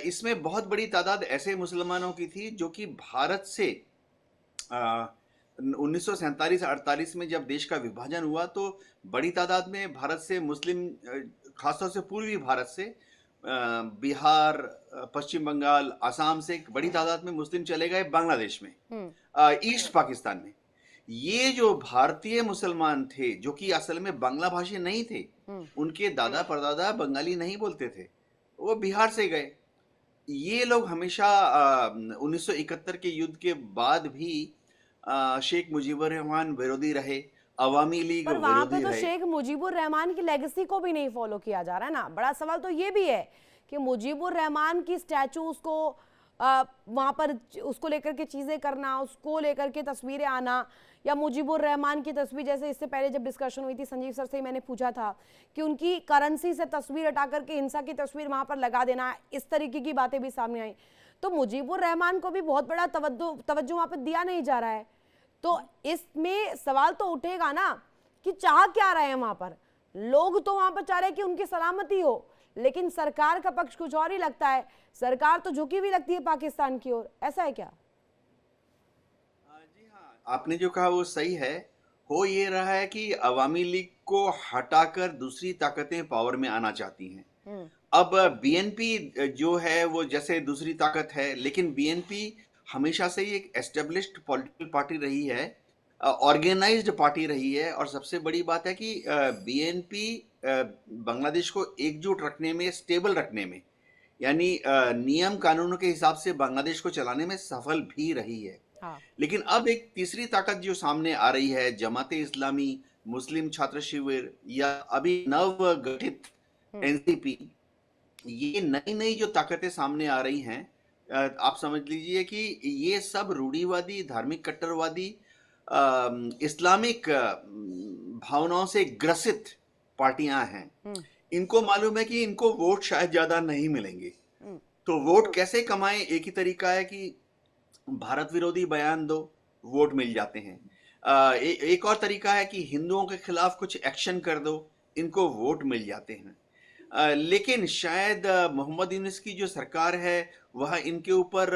इसमें बहुत बड़ी तादाद ऐसे मुसलमानों की थी जो कि भारत से 1947-48 में जब देश का विभाजन हुआ तो बड़ी तादाद में भारत से मुस्लिम, खासतौर से पूर्वी भारत से, बिहार, पश्चिम बंगाल, असम से एक बड़ी तादाद में मुस्लिम चले गए बांग्लादेश में, ईस्ट पाकिस्तान में। ये जो भारतीय मुसलमान थे जो कि असल में बांग्ला भाषी नहीं थे, उनके दादा परदादा बंगाली नहीं बोलते थे, वो बिहार से गए। ये लोग हमेशा 1971 के युद्ध के बाद भी शेख मुजीबुर रहमान विरोधी रहे, अवामी लीग पर वहां पे विरोधी तो रहे। शेख मुजीबुर रहमान की लेगेसी को भी नहीं फॉलो किया जा रहा है ना। बड़ा सवाल तो ये भी है कि मुजीबुर रहमान की स्टैचू उसको वहां पर उसको लेकर के चीजें करना, उसको लेकर के तस्वीरें आना, या मुजीबुर रहमान की तस्वीर, जैसे इससे पहले जब डिस्कशन हुई थी संजीव सर से ही मैंने पूछा था कि उनकी करेंसी से तस्वीर हटा करके हिंसा की तस्वीर वहां पर लगा देना, इस तरीके की बातें भी सामने आई। तो मुजीबुर रहमान को भी बहुत बड़ा तवज्जो वहां पर दिया नहीं जा रहा है। तो इसमें सवाल तो उठेगा ना कि चाह क्या रहे हैं वहां पर लोग। तो वहां पर चाह रहे हैं कि उनकी सलामती हो, लेकिन सरकार का पक्ष कुछ और ही लगता है। सरकार तो झुकी भी लगती है पाकिस्तान की ओर, ऐसा है क्या? जी हाँ, आपने जो कहा वो सही है। हो ये रहा है कि अवामी लीग को हटाकर दूसरी ताकतें पावर में आना चाहती हैं। अब बीएनपी जो है वो जैसे दूसरी ताकत है, लेकिन बीएनपी हमेशा से ही एक एस्टेब्लिश्ड पॉलिटिकल पार्टी रही है, ऑर्गेनाइज्ड पार्टी रही है, और सबसे बड़ी बात है कि बीएनपी बांग्लादेश को एकजुट रखने में, स्टेबल रखने में, यानी नियम कानूनों के हिसाब से बांग्लादेश को चलाने में सफल भी रही है। लेकिन अब एक तीसरी ताकत जो सामने आ रही है, जमाते इस्लामी, मुस्लिम छात्र शिविर, या अभी नव गठित एनसीपी, ये नई नई जो ताकतें सामने आ रही हैं, आप समझ लीजिए कि ये सब रूढ़िवादी, धार्मिक कट्टरवादी, इस्लामिक भावनाओं से ग्रसित पार्टियां हैं। इनको मालूम है कि इनको वोट शायद ज्यादा नहीं मिलेंगे, तो वोट कैसे कमाएं? एक ही तरीका है कि भारत विरोधी बयान दो, वोट मिल जाते हैं। एक और तरीका है कि हिंदुओं के खिलाफ कुछ एक्शन कर दो, इनको वोट मिल जाते हैं। लेकिन शायद मोहम्मद यूनुस की जो सरकार है वह इनके ऊपर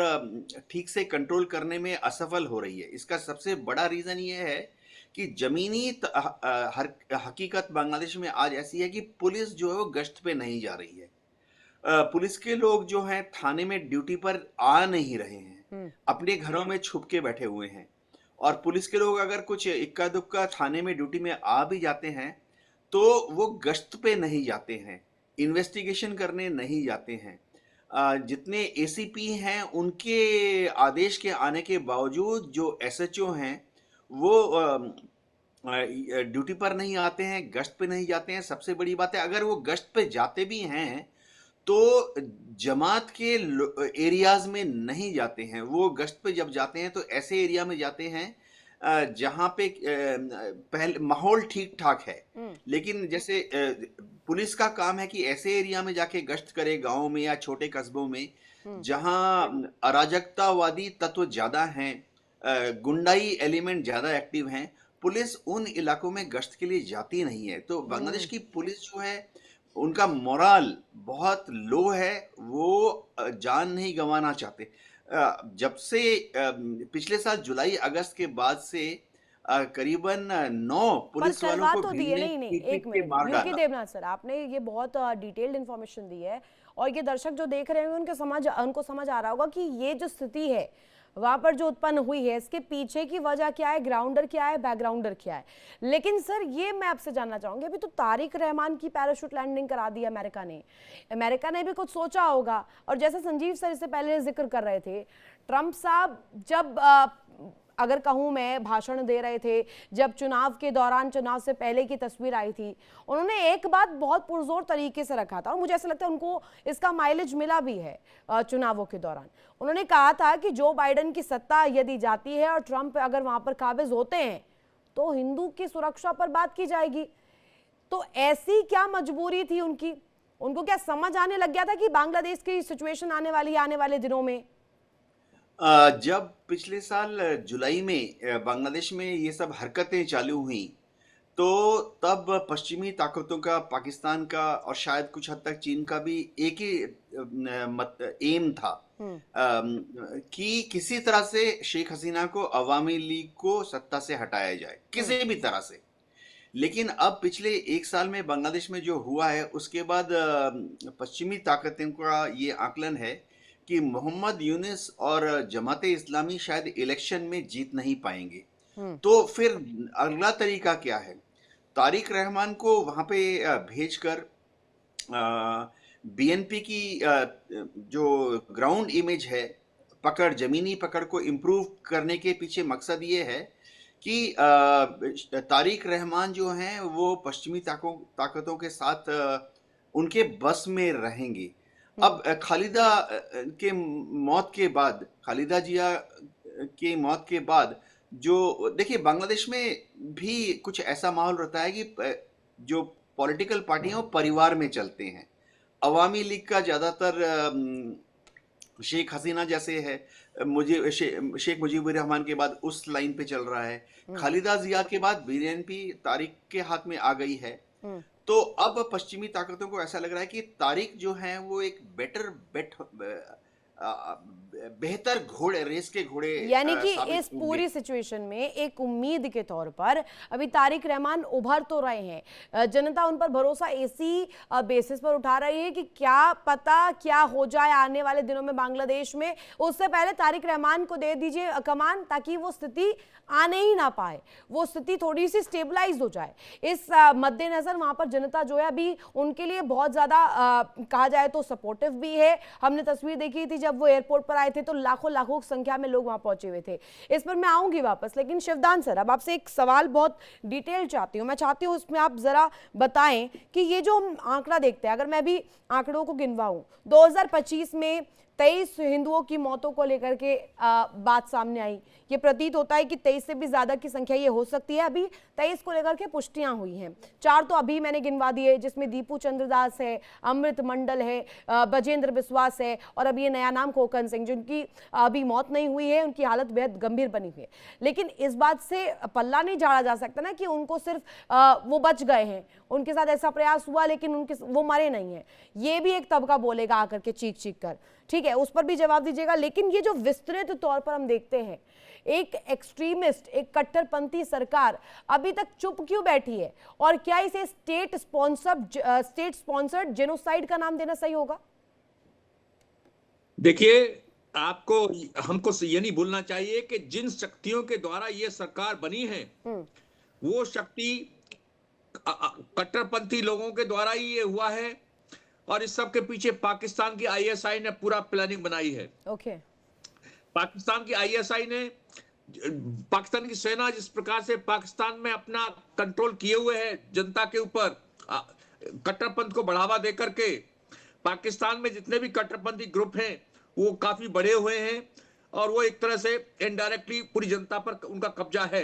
ठीक से कंट्रोल करने में असफल हो रही है। इसका सबसे बड़ा रीजन ये है कि जमीनी हकीकत बांग्लादेश में आज ऐसी है कि पुलिस जो है वो गश्त पे नहीं जा रही है। पुलिस के लोग जो हैं थाने में ड्यूटी पर आ नहीं रहे हैं, अपने घरों में छुप के बैठे हुए हैं। और पुलिस के लोग अगर कुछ इक्का दुक्का थाने में ड्यूटी में आ भी जाते हैं तो वो गश्त पे नहीं जाते हैं, इन्वेस्टिगेशन करने नहीं जाते हैं। जितने एसीपी हैं उनके आदेश के आने के बावजूद जो एसएचओ हैं वो ड्यूटी पर नहीं आते हैं, गश्त पे नहीं जाते हैं। सबसे बड़ी बात है, अगर वो गश्त पे जाते भी हैं तो जमात के एरियाज में नहीं जाते हैं। वो गश्त पे जब जाते हैं तो ऐसे एरिया में जाते हैं जहाँ पे पहले माहौल ठीक ठाक है। लेकिन जैसे पुलिस का काम है कि ऐसे एरिया में जाके गश्त करे, गाँव में या छोटे कस्बों में जहाँ अराजकतावादी तत्व ज्यादा हैं, गुंडाई एलिमेंट ज्यादा एक्टिव हैं, पुलिस उन इलाकों में गश्त के लिए जाती नहीं है। तो बांग्लादेश की पुलिस जो है उनका मोराल बहुत लो है, वो जान नहीं गंवाना चाहते। जब से पिछले साल जुलाई अगस्त के बाद से करीबन 9 पुलिस वालों को भीड़ ने पीट के मार डाला। यूके देवनाथ सर, आपने ये बहुत डिटेल्ड इंफॉर्मेशन दी है और ये दर्शक जो देख रहे हैं उनको समझ आ रहा होगा कि ये जो स्थिति है वहां पर जो उत्पन्न हुई है, इसके पीछे की वजह क्या है, ग्राउंडर क्या है, बैकग्राउंडर क्या है। लेकिन सर ये मैं आपसे जानना चाहूंगी, अभी तो तारिक रहमान की पैराशूट लैंडिंग करा दी अमेरिका ने भी कुछ सोचा होगा। और जैसे संजीव सर इससे पहले जिक्र कर रहे थे, ट्रंप साहब जब अगर कहूँ मैं भाषण दे रहे थे, जब चुनाव के दौरान, चुनाव से पहले की तस्वीर आई थी, उन्होंने एक बात बहुत पुरजोर तरीके से रखा था और मुझे ऐसा लगता है उनको इसका माइलेज मिला भी है। चुनावों के दौरान उन्होंने कहा था कि जो बाइडेन की सत्ता यदि जाती है और ट्रंप अगर वहां पर काबिज होते हैं तो हिंदू की सुरक्षा पर बात की जाएगी। तो ऐसी क्या मजबूरी थी उनकी? उनको क्या समझ आने लग गया था कि बांग्लादेश की सिचुएशन आने वाली है आने वाले दिनों में? जब पिछले साल जुलाई में बांग्लादेश में ये सब हरकतें चालू हुई तो तब पश्चिमी ताकतों का, पाकिस्तान का और शायद कुछ हद तक चीन का भी एक ही एम था कि किसी तरह से शेख हसीना को, अवामी लीग को सत्ता से हटाया जाए किसी भी तरह से। लेकिन अब पिछले 1 साल में बांग्लादेश में जो हुआ है उसके बाद पश्चिमी ताकतों का ये आकलन है कि मोहम्मद यूनिस और जमाते इस्लामी शायद इलेक्शन में जीत नहीं पाएंगे। तो फिर अगला तरीका क्या है? तारिक रहमान को वहां पे भेजकर बीएनपी की जो ग्राउंड इमेज है, पकड़, जमीनी पकड़ को इम्प्रूव करने के पीछे मकसद ये है कि तारिक रहमान जो हैं वो पश्चिमी ताकतों के साथ उनके बस में रहेंगे। अब खालिदा के मौत के बाद, खालिदा जिया के मौत के बाद जो देखिए बांग्लादेश में भी कुछ ऐसा माहौल रहता है कि जो पॉलिटिकल पार्टियां वो परिवार में चलते हैं। अवामी लीग का ज्यादातर शेख हसीना जैसे है, शेख मुजीबुर रहमान के बाद उस लाइन पे चल रहा है। खालिदा जिया के बाद बीएनपी तारिक के हाथ में आ गई है। तो अब पश्चिमी ताकतों को ऐसा लग रहा है कि तारिक जो है वो एक बेहतर घोड़े, रेस के घोड़े, यानी कि इस पूरी सिचुएशन में एक उम्मीद के तौर पर अभी तारिक रहमान उभर तो रहे हैं, जनता उन पर भरोसा इसी बेसिस पर उठा रही है कि क्या पता क्या हो जाए आने वाले दिनों में बांग्लादेश में, उससे पहले तारिक रहमान को दे दीजिए कमान ताकि वो स्थिति आने ही ना पाए, वो स्थिति थोड़ी सी स्टेबलाइज हो जाए। इस मद्देनजर वहां पर जनता जो है अभी उनके लिए बहुत ज्यादा कहा जाए तो सपोर्टिव भी है। हमने तस्वीर देखी थी जब वो एयरपोर्ट पर आए थे तो लाखों लाखों संख्या में लोग वहां पहुंचे हुए थे। इस पर मैं आऊंगी वापस, लेकिन शिवदान सर अब आपसे एक सवाल बहुत डिटेल चाहती हूं, मैं चाहती हूं उसमें आप जरा बताएं कि ये जो हम आंकड़ा देखते हैं, अगर मैं भी आंकड़ों को गिनवाऊं, 2025 में 23 हिंदुओं की मौतों को लेकर के बात सामने आई। ये प्रतीत होता है कि 23 से भी ज्यादा की संख्या ये हो सकती है। अभी 23 को लेकर के पुष्टियां हुई हैं, 4 तो अभी मैंने गिनवा दिए जिसमें दीपू चंद्रदास है, अमृत मंडल है, बजेंद्र विश्वास है और अभी ये नया नाम खोकन सिंह, जिनकी अभी मौत नहीं हुई है, उनकी हालत बेहद गंभीर बनी हुई है। लेकिन इस बात से पल्ला नहीं झाड़ा जा सकता ना कि उनको सिर्फ वो बच गए हैं, उनके साथ ऐसा प्रयास हुआ लेकिन वो मरे नहीं है। ये भी एक तबका बोलेगा आकर के चीख चीख कर, ठीक है, उस पर भी जवाब दीजिएगा। लेकिन ये जो विस्तृत तौर पर हम देखते हैं, एक एक्सट्रीमिस्ट, एक कट्टरपंथी सरकार अभी तक चुप क्यों बैठी है, और क्या इसे स्टेट स्पॉन्सर्ड जेनोसाइड का नाम देना सही होगा? देखिए, हमको ये नहीं भूलना चाहिए कि जिन शक्तियों के द्वारा ये सरकार बनी है वो शक्ति कट्टरपंथी लोगों के द्वारा ही ये हुआ है, और इस सब के पीछे पाकिस्तान की आईएसआई ने पूरा प्लानिंग बनाई है। ओके। पाकिस्तान की आईएसआई ने, पाकिस्तान की सेना जिस प्रकार से पाकिस्तान में अपना कंट्रोल किए हुए है जनता के ऊपर, कट्टरपंथ को बढ़ावा देकर के, पाकिस्तान में जितने भी कट्टरपंथी ग्रुप हैं वो काफी बढ़े हुए हैं और वो एक तरह से इनडायरेक्टली पूरी जनता पर उनका कब्जा है।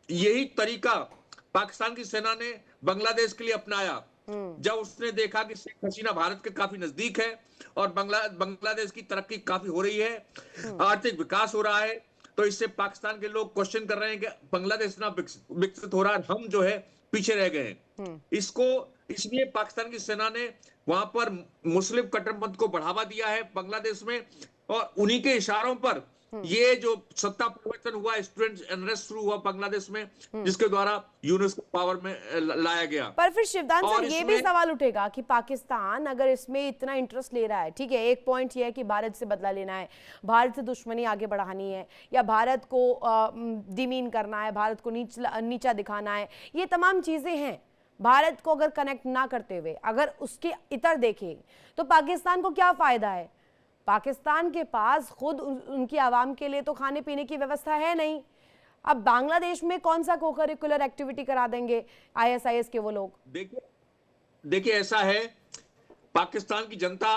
यही तरीका पाकिस्तान की सेना ने बांग्लादेश के लिए अपनाया जब उसने देखा कि शेख हसीना भारत के काफी नजदीक है और बांग्लादेश की तरक्की काफी हो रही है, आर्थिक विकास हो रहा है, तो इससे पाकिस्तान के लोग क्वेश्चन कर रहे हैं कि बांग्लादेश ना विकसित हो रहा है, हम जो है पीछे रह गए हैं। इसलिए पाकिस्तान की सेना ने वहां पर मुस्लिम कट्टरपंथ को बढ़ावा दिया है बांग्लादेश में, और उन्हीं के इशारों पर ये जो सत्ता परिवर्तन हुआ, स्टूडेंट अनरेस्ट शुरू हुआ बांग्लादेश में, जिसके द्वारा यूनुस को पावर में लाया गया। पर फिर शिवदान सर ये भी सवाल उठेगा कि पाकिस्तान अगर इसमें इतना इंटरेस्ट ले रहा है, ठीक है, एक पॉइंट ये है कि भारत से बदला लेना है, भारत से दुश्मनी आगे बढ़ानी है, या भारत को डिमीन करना है, भारत को नीचा दिखाना है, ये तमाम चीजें हैं। भारत को अगर कनेक्ट ना करते हुए अगर उसके इतर देखें तो पाकिस्तान को क्या फायदा है? पाकिस्तान के पास खुद उनकी आवाम के लिए तो खाने पीने की व्यवस्था है नहीं। अब बांग्लादेश में कौन सा को-करिकुलर एक्टिविटी करा देंगे आईएसआईएस के वो लोग? देखिए ऐसा है, पाकिस्तान की जनता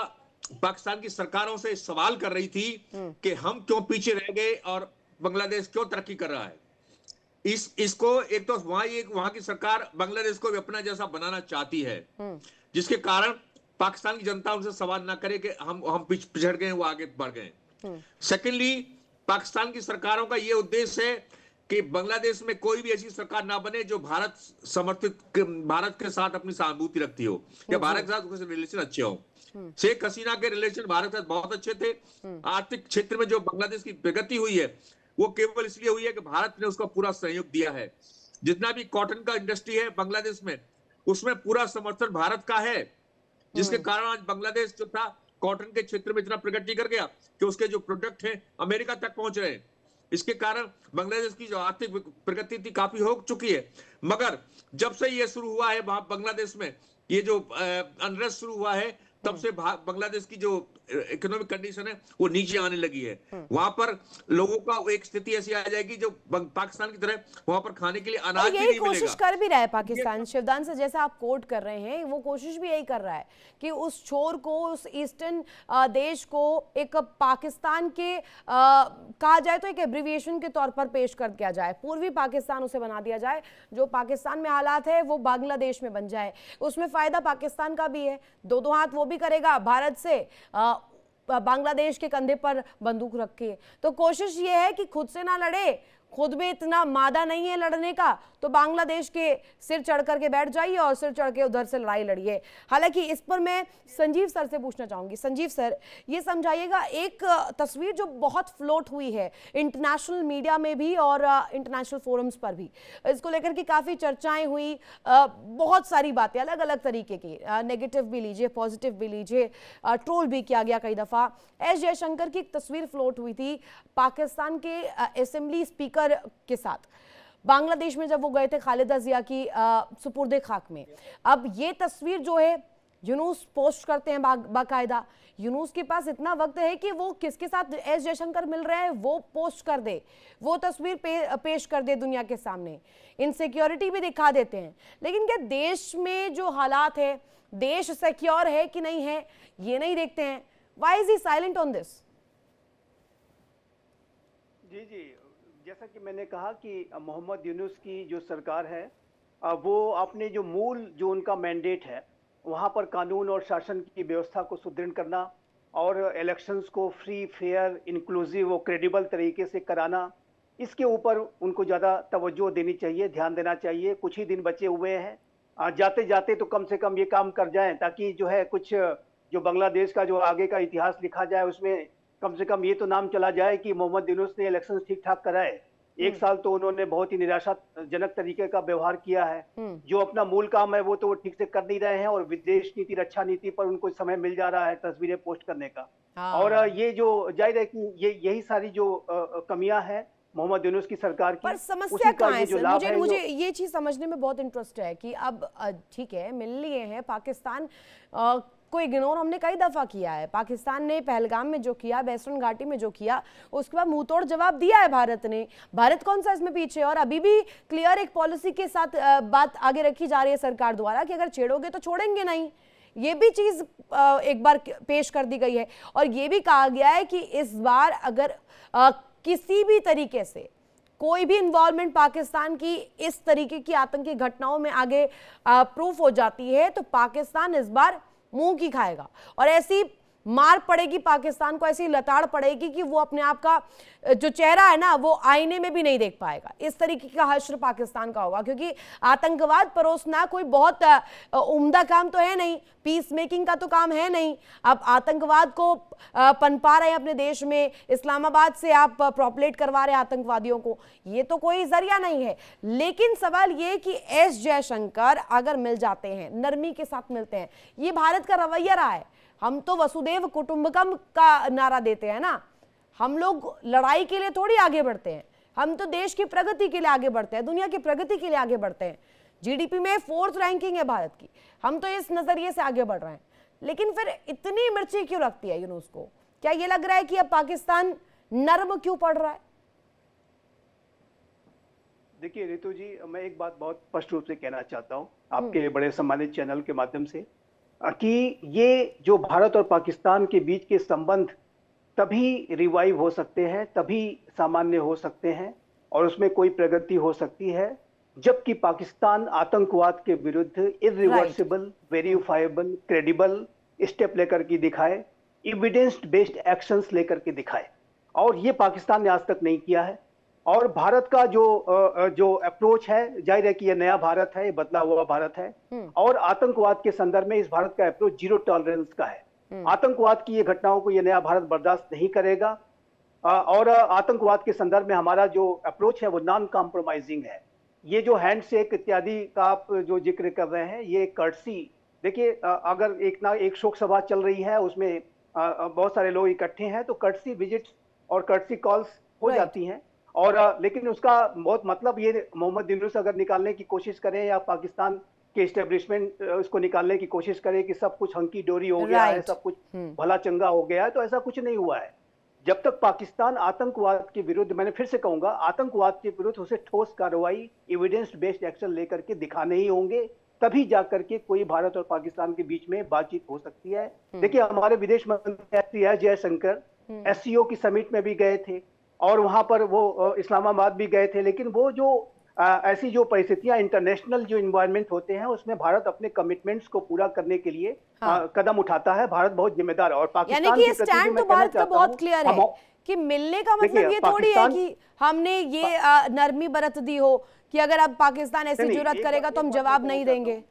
पाकिस्तान की सरकारों से सवाल कर रही थी कि हम क्यों पीछे रह गए और बांग्लादेश क्यों तरक्की कर रहा है। इसको एक तो वहां की सरकार बांग्लादेश को भी अपना जैसा बनाना चाहती है, जिसके कारण पाकिस्तान की जनता उनसे सवाल ना करे कि हम पिछड़ गए, वो आगे बढ़ गए। सेकेंडली, पाकिस्तान की सरकारों का ये उद्देश्य है कि बांग्लादेश में कोई भी ऐसी सरकार ना बने जो भारत भारत के साथ अपनी सहानुभूति रखती हो या भारत के साथ उसके रिलेशन अच्छे हो। शेख हसीना के रिलेशन भारत के साथ बहुत अच्छे थे। आर्थिक क्षेत्र में जो बांग्लादेश की प्रगति हुई है वो केवल इसलिए हुई है कि भारत ने उसका पूरा सहयोग दिया है। जितना भी कॉटन का इंडस्ट्री है बांग्लादेश में, उसमें पूरा समर्थन भारत का है, जिसके कारण आज बांग्लादेश जो था कॉटन के क्षेत्र में इतना प्रगति कर गया कि उसके जो प्रोडक्ट हैं अमेरिका तक पहुंच रहे हैं। इसके कारण बांग्लादेश की जो आर्थिक प्रगति थी काफी हो चुकी है। मगर जब से ये शुरू हुआ है बांग्लादेश में ये जो अनरेस्ट शुरू हुआ है, तब से बांग्लादेश की जो इकोनॉमिक कंडीशन है वो नीचे आने लगी है। वहां पर लोगों का एक स्थिति ऐसी आ जाएगी जो पाकिस्तान की तरह वहां पर खाने के लिए अनाज भी नहीं मिलेगा। कोशिश कर भी रहा है पाकिस्तान, शिवदान से जैसा आप कोट कर रहे हैं, वो कोशिश भी यही कर रहा है कि उस छोर को, उस ईस्टर्न देश को एक पाकिस्तान के कहा जाए तो एक एब्रिविएशन के तौर पर पेश कर दिया जाए, पूर्वी पाकिस्तान उसे बना दिया जाए। जो पाकिस्तान में हालात है वो बांग्लादेश में बन जाए, उसमें फायदा पाकिस्तान का भी है, दो हाथ वो भी करेगा भारत से बांग्लादेश के कंधे पर बंदूक रखे। तो कोशिश ये है कि खुद से ना लड़े, खुद में इतना मादा नहीं है लड़ने का, तो बांग्लादेश के सिर चढ़ करके बैठ जाइए और सिर चढ़ के उधर से लड़ाई लड़िए। हालांकि इस पर मैं संजीव सर से पूछना चाहूंगी। संजीव सर, ये समझाइएगा, एक तस्वीर जो बहुत फ्लोट हुई है इंटरनेशनल मीडिया में भी और इंटरनेशनल फोरम्स पर भी, इसको लेकर के काफ़ी चर्चाएं हुई, बहुत सारी बातें अलग अलग तरीके की, नेगेटिव भी लीजिए, पॉजिटिव भी लीजिए, ट्रोल भी किया गया कई दफ़ा। एस जयशंकर की एक तस्वीर फ्लोट हुई थी पाकिस्तान के असेंबली स्पीकर के साथ बांग्लादेश में जब वो गए थे खालिदा जिया की सुपुर्दे खाक में। अब ये तस्वीर जो है यूनुस पोस्ट करते हैं बाकायदा। यूनुस के पास इतना वक्त है कि वो किसके साथ एस जयशंकर मिल रहे हैं वो पोस्ट कर दे, वो तस्वीर पेश कर दे दुनिया के सामने, इनसिक्योरिटी भी दिखा देते हैं। लेकिन क्या देश में जो हालात है, देश सिक्योर है कि नहीं है, ये नहीं देखते हैं? Why is he silent on this? जी, जैसा कि मैंने कहा कि मोहम्मद यूनुस की जो सरकार है वो अपने जो मूल जो उनका मैंडेट है वहाँ पर कानून और शासन की व्यवस्था को सुदृढ़ करना और इलेक्शंस को फ्री, फेयर, इंक्लूसिव और क्रेडिबल तरीके से कराना, इसके ऊपर उनको ज़्यादा तवज्जो देनी चाहिए, ध्यान देना चाहिए। कुछ ही दिन बचे हुए हैं, जाते जाते तो कम से कम ये काम कर जाएं ताकि जो है कुछ जो बांग्लादेश का जो आगे का इतिहास लिखा जाए उसमें कम से कम ये तो नाम चला जाए कि मोहम्मद यूनुस ने इलेक्शन ठीक ठाक कराए। एक साल तो उन्होंने बहुत ही निराशाजनक तरीके का व्यवहार किया है। जो अपना मूल काम है वो तो ठीक से कर नहीं रहे हैं और विदेश नीति, रक्षा नीति पर उनको समय मिल जा रहा है तस्वीरें पोस्ट करने का। और ये जो जाहिर है कि यही सारी जो कमियां हैं मोहम्मद यूनुस की सरकार की। पर समस्या कहाँ है सर? मुझे ये चीज समझने में बहुत इंटरेस्ट है कि अब ठीक है मिल लिए हैं, पाकिस्तान को इग्नोर हमने कई दफा किया है। पाकिस्तान ने पहलगाम में जो किया, वेस्टर्न घाटी में जो किया, उसके बाद मुंह तोड़ जवाब दिया है भारत ने। भारत कौन सा इसमें पीछे? और अभी भी क्लियर एक पॉलिसी के साथ बात आगे रखी जा रही है सरकार द्वारा कि अगर छेड़ोगे तो छोड़ेंगे नहीं। ये भी चीज एक बार पेश कर दी गई है और ये भी कहा गया है कि इस बार अगर किसी भी तरीके से कोई भी इन्वॉल्वमेंट पाकिस्तान की इस तरीके की आतंकी घटनाओं में आगे प्रूफ हो जाती है तो पाकिस्तान इस बार मुंह की खाएगा और ऐसी मार पड़ेगी पाकिस्तान को, ऐसी लताड़ पड़ेगी कि वो अपने आप का जो चेहरा है ना वो आईने में भी नहीं देख पाएगा। इस तरीके का हश्र पाकिस्तान का होगा क्योंकि आतंकवाद परोसना कोई बहुत उम्दा काम तो है नहीं, पीस मेकिंग का तो काम है नहीं। आप आतंकवाद को पनपा रहे हैं अपने देश में, इस्लामाबाद से आप प्रॉपलेट करवा रहे हैं आतंकवादियों को, ये तो कोई जरिया नहीं है। लेकिन सवाल ये कि एस जयशंकर अगर मिल जाते हैं, नरमी के साथ मिलते हैं, ये भारत का रवैया रहा है। हम तो वसुदेव कुटुंबकम का नारा देते हैं ना, हम लोग लड़ाई के लिए थोड़ी आगे बढ़ते हैं, हम तो देश की प्रगति के लिए आगे बढ़ते हैं, दुनिया की प्रगति के लिए आगे बढ़ते हैं। जीडीपी में 4th रैंकिंग है भारत की, हम तो इस नजरिए से आगे बढ़ रहे हैं। लेकिन फिर इतनी मिर्ची क्यों रखती है यूनुस को? क्या ये लग रहा है कि अब पाकिस्तान नर्म क्यों पड़ रहा है? देखिए रितु जी, मैं एक बात बहुत स्पष्ट रूप से कहना चाहता हूँ आपके बड़े सम्मानित चैनल के माध्यम से कि ये जो भारत और पाकिस्तान के बीच के संबंध तभी रिवाइव हो सकते हैं, तभी सामान्य हो सकते हैं और उसमें कोई प्रगति हो सकती है जबकि पाकिस्तान आतंकवाद के विरुद्ध इरिवर्सिबल, वेरीफाइबल, क्रेडिबल स्टेप लेकर के दिखाए, एविडेंस बेस्ड एक्शंस लेकर के दिखाए। और ये पाकिस्तान ने आज तक नहीं किया है। और भारत का जो अप्रोच है, जाहिर है कि ये नया भारत है, ये बदला हुआ भारत है, और आतंकवाद के संदर्भ में इस भारत का अप्रोच जीरो टॉलरेंस का है। आतंकवाद की ये घटनाओं को ये नया भारत बर्दाश्त नहीं करेगा, और आतंकवाद के संदर्भ में हमारा जो अप्रोच है वो नॉन कॉम्प्रोमाइजिंग है। ये जो हैंडशेक इत्यादि का आप जो जिक्र कर रहे हैं, ये कर्टसी, देखिए अगर एक शोक सभा चल रही है, उसमें बहुत सारे लोग इकट्ठे हैं, तो कर्टसी विजिट्स और कर्टसी कॉल्स हो जाती हैं, और लेकिन उसका बहुत मतलब ये मोहम्मद यूनुस अगर निकालने की कोशिश करें या पाकिस्तान के एस्टेब्लिशमेंट उसको निकालने की कोशिश करे कि सब कुछ हंकी डोरी हो गया है, सब कुछ भला चंगा हो गया है, तो ऐसा कुछ नहीं हुआ है। जब तक पाकिस्तान आतंकवाद के विरुद्ध, मैंने फिर से कहूंगा, आतंकवाद के विरुद्ध उसे ठोस कार्रवाई, एविडेंस बेस्ड एक्शन लेकर के दिखाने ही होंगे, तभी जाकर के कोई भारत और पाकिस्तान के बीच में बातचीत हो सकती है। देखिए हमारे विदेश मंत्री एस जयशंकर एससीओ की समिट में भी गए थे, और वहां पर वो इस्लामाबाद भी गए थे, लेकिन वो जो ऐसी जो परिस्थितियां, इंटरनेशनल जो इन्वायरमेंट होते हैं, उसमें भारत अपने कमिटमेंट्स को पूरा करने के लिए कदम उठाता है। भारत बहुत जिम्मेदार है, और पाकिस्तान के प्रति स्टैंड तो भारत का बहुत क्लियर है कि मिलने का मतलब ये थोड़ी है कि हमने ये नरमी बरत दी हो कि अगर अब पाकिस्तान ऐसी जुर्रत करेगा तो हम जवाब नहीं देंगे।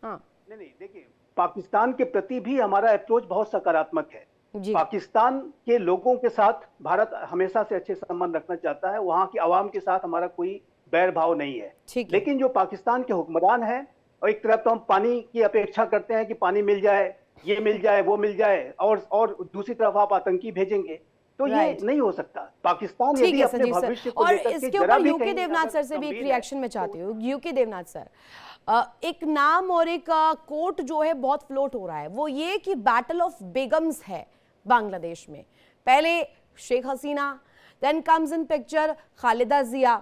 नहीं, देखिए पाकिस्तान के प्रति भी हमारा अप्रोच बहुत सकारात्मक है। पाकिस्तान के लोगों के साथ भारत हमेशा से अच्छे संबंध रखना चाहता है, वहां की आवाम के साथ हमारा कोई बैर भाव नहीं है। लेकिन जो पाकिस्तान के हुक्मरान हैं, और एक तरफ तो हम पानी की अपेक्षा करते हैं कि पानी मिल जाए, ये मिल जाए, वो मिल जाए, और दूसरी तरफ आप आतंकी भेजेंगे, तो ये नहीं हो सकता। पाकिस्तान यदि अपने भविष्य को और इसके ऊपर यूके देवनाथ सर से भी एक रिएक्शन में चाहती हूँ। यूके देवनाथ सर, एक नाम और एक कोट जो है बहुत फ्लोट हो रहा है, वो ये कि बैटल ऑफ बेगम्स है बांग्लादेश में। पहले Sheikh Hasina, then comes in picture Khalida Zia.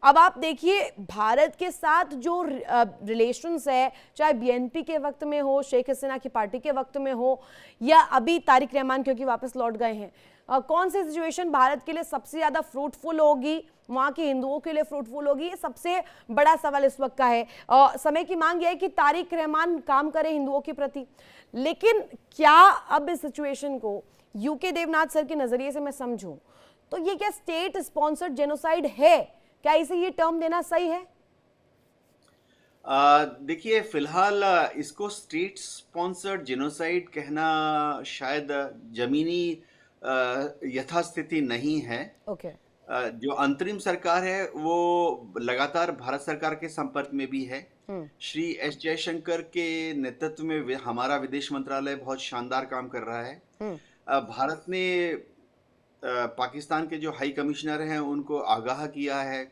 अब आप देखिए भारत के साथ जो रिलेशंस है, चाहे बीएनपी के वक्त में हो, शेख हसीना की पार्टी के वक्त में हो, या अभी तारिक रहमान क्योंकि वापस लौट गए हैं, कौन सी सिचुएशन भारत के लिए सबसे ज्यादा फ्रूटफुल होगी, वहां के हिंदुओं के लिए फ्रूटफुल होगी, ये सबसे बड़ा सवाल इस वक्त का है। समय की मांग यह है कि तारिक रहमान काम करे हिंदुओं के प्रति, लेकिन क्या अब इस सिचुएशन को यूके देवनाथ सर के नजरिए से मैं समझूं तो ये क्या स्टेट स्पॉन्सर्ड जेनोसाइड है? क्या इसे ये टर्म देना सही है? देखिए फिलहाल इसको स्टेट स्पॉन्सर्ड जेनोसाइड कहना शायद जमीनी यथास्थिति नहीं है। जो अंतरिम सरकार है वो लगातार भारत सरकार के संपर्क में भी है। श्री एस जयशंकर के नेतृत्व में हमारा विदेश मंत्रालय बहुत शानदार काम कर रहा है। भारत ने पाकिस्तान के जो हाई कमिश्नर हैं उनको आगाह किया है,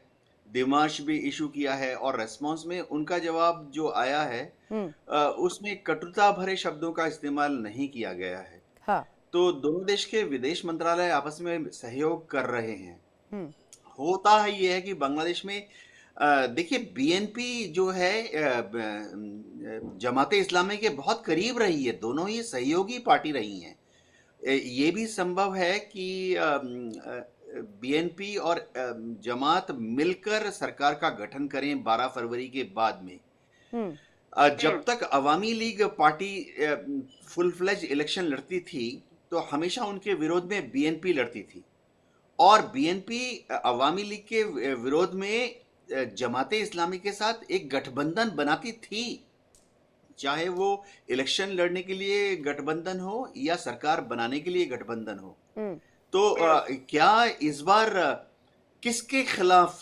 दिमाश भी इशू किया है, और रेस्पॉन्स में उनका जवाब जो आया है उसमें कटुता भरे शब्दों का इस्तेमाल नहीं किया गया है। तो दोनों देश के विदेश मंत्रालय आपस में सहयोग कर रहे हैं। होता है ये है कि बांग्लादेश में देखिए बीएनपी जो है जमाते इस्लामी के बहुत करीब रही है, दोनों ही सहयोगी पार्टी रही हैं। ये भी संभव है कि बीएनपी और जमात मिलकर सरकार का गठन करें 12 फरवरी के बाद में। जब तक Awami League party full fledge election लड़ती थी तो हमेशा उनके विरोध में बीएनपी लड़ती थी, और बीएनपी अवामी लीग के विरोध में जमाते इस्लामी के साथ एक गठबंधन बनाती थी, चाहे वो इलेक्शन लड़ने के लिए गठबंधन हो या सरकार बनाने के लिए गठबंधन हो। तो क्या इस बार किसके खिलाफ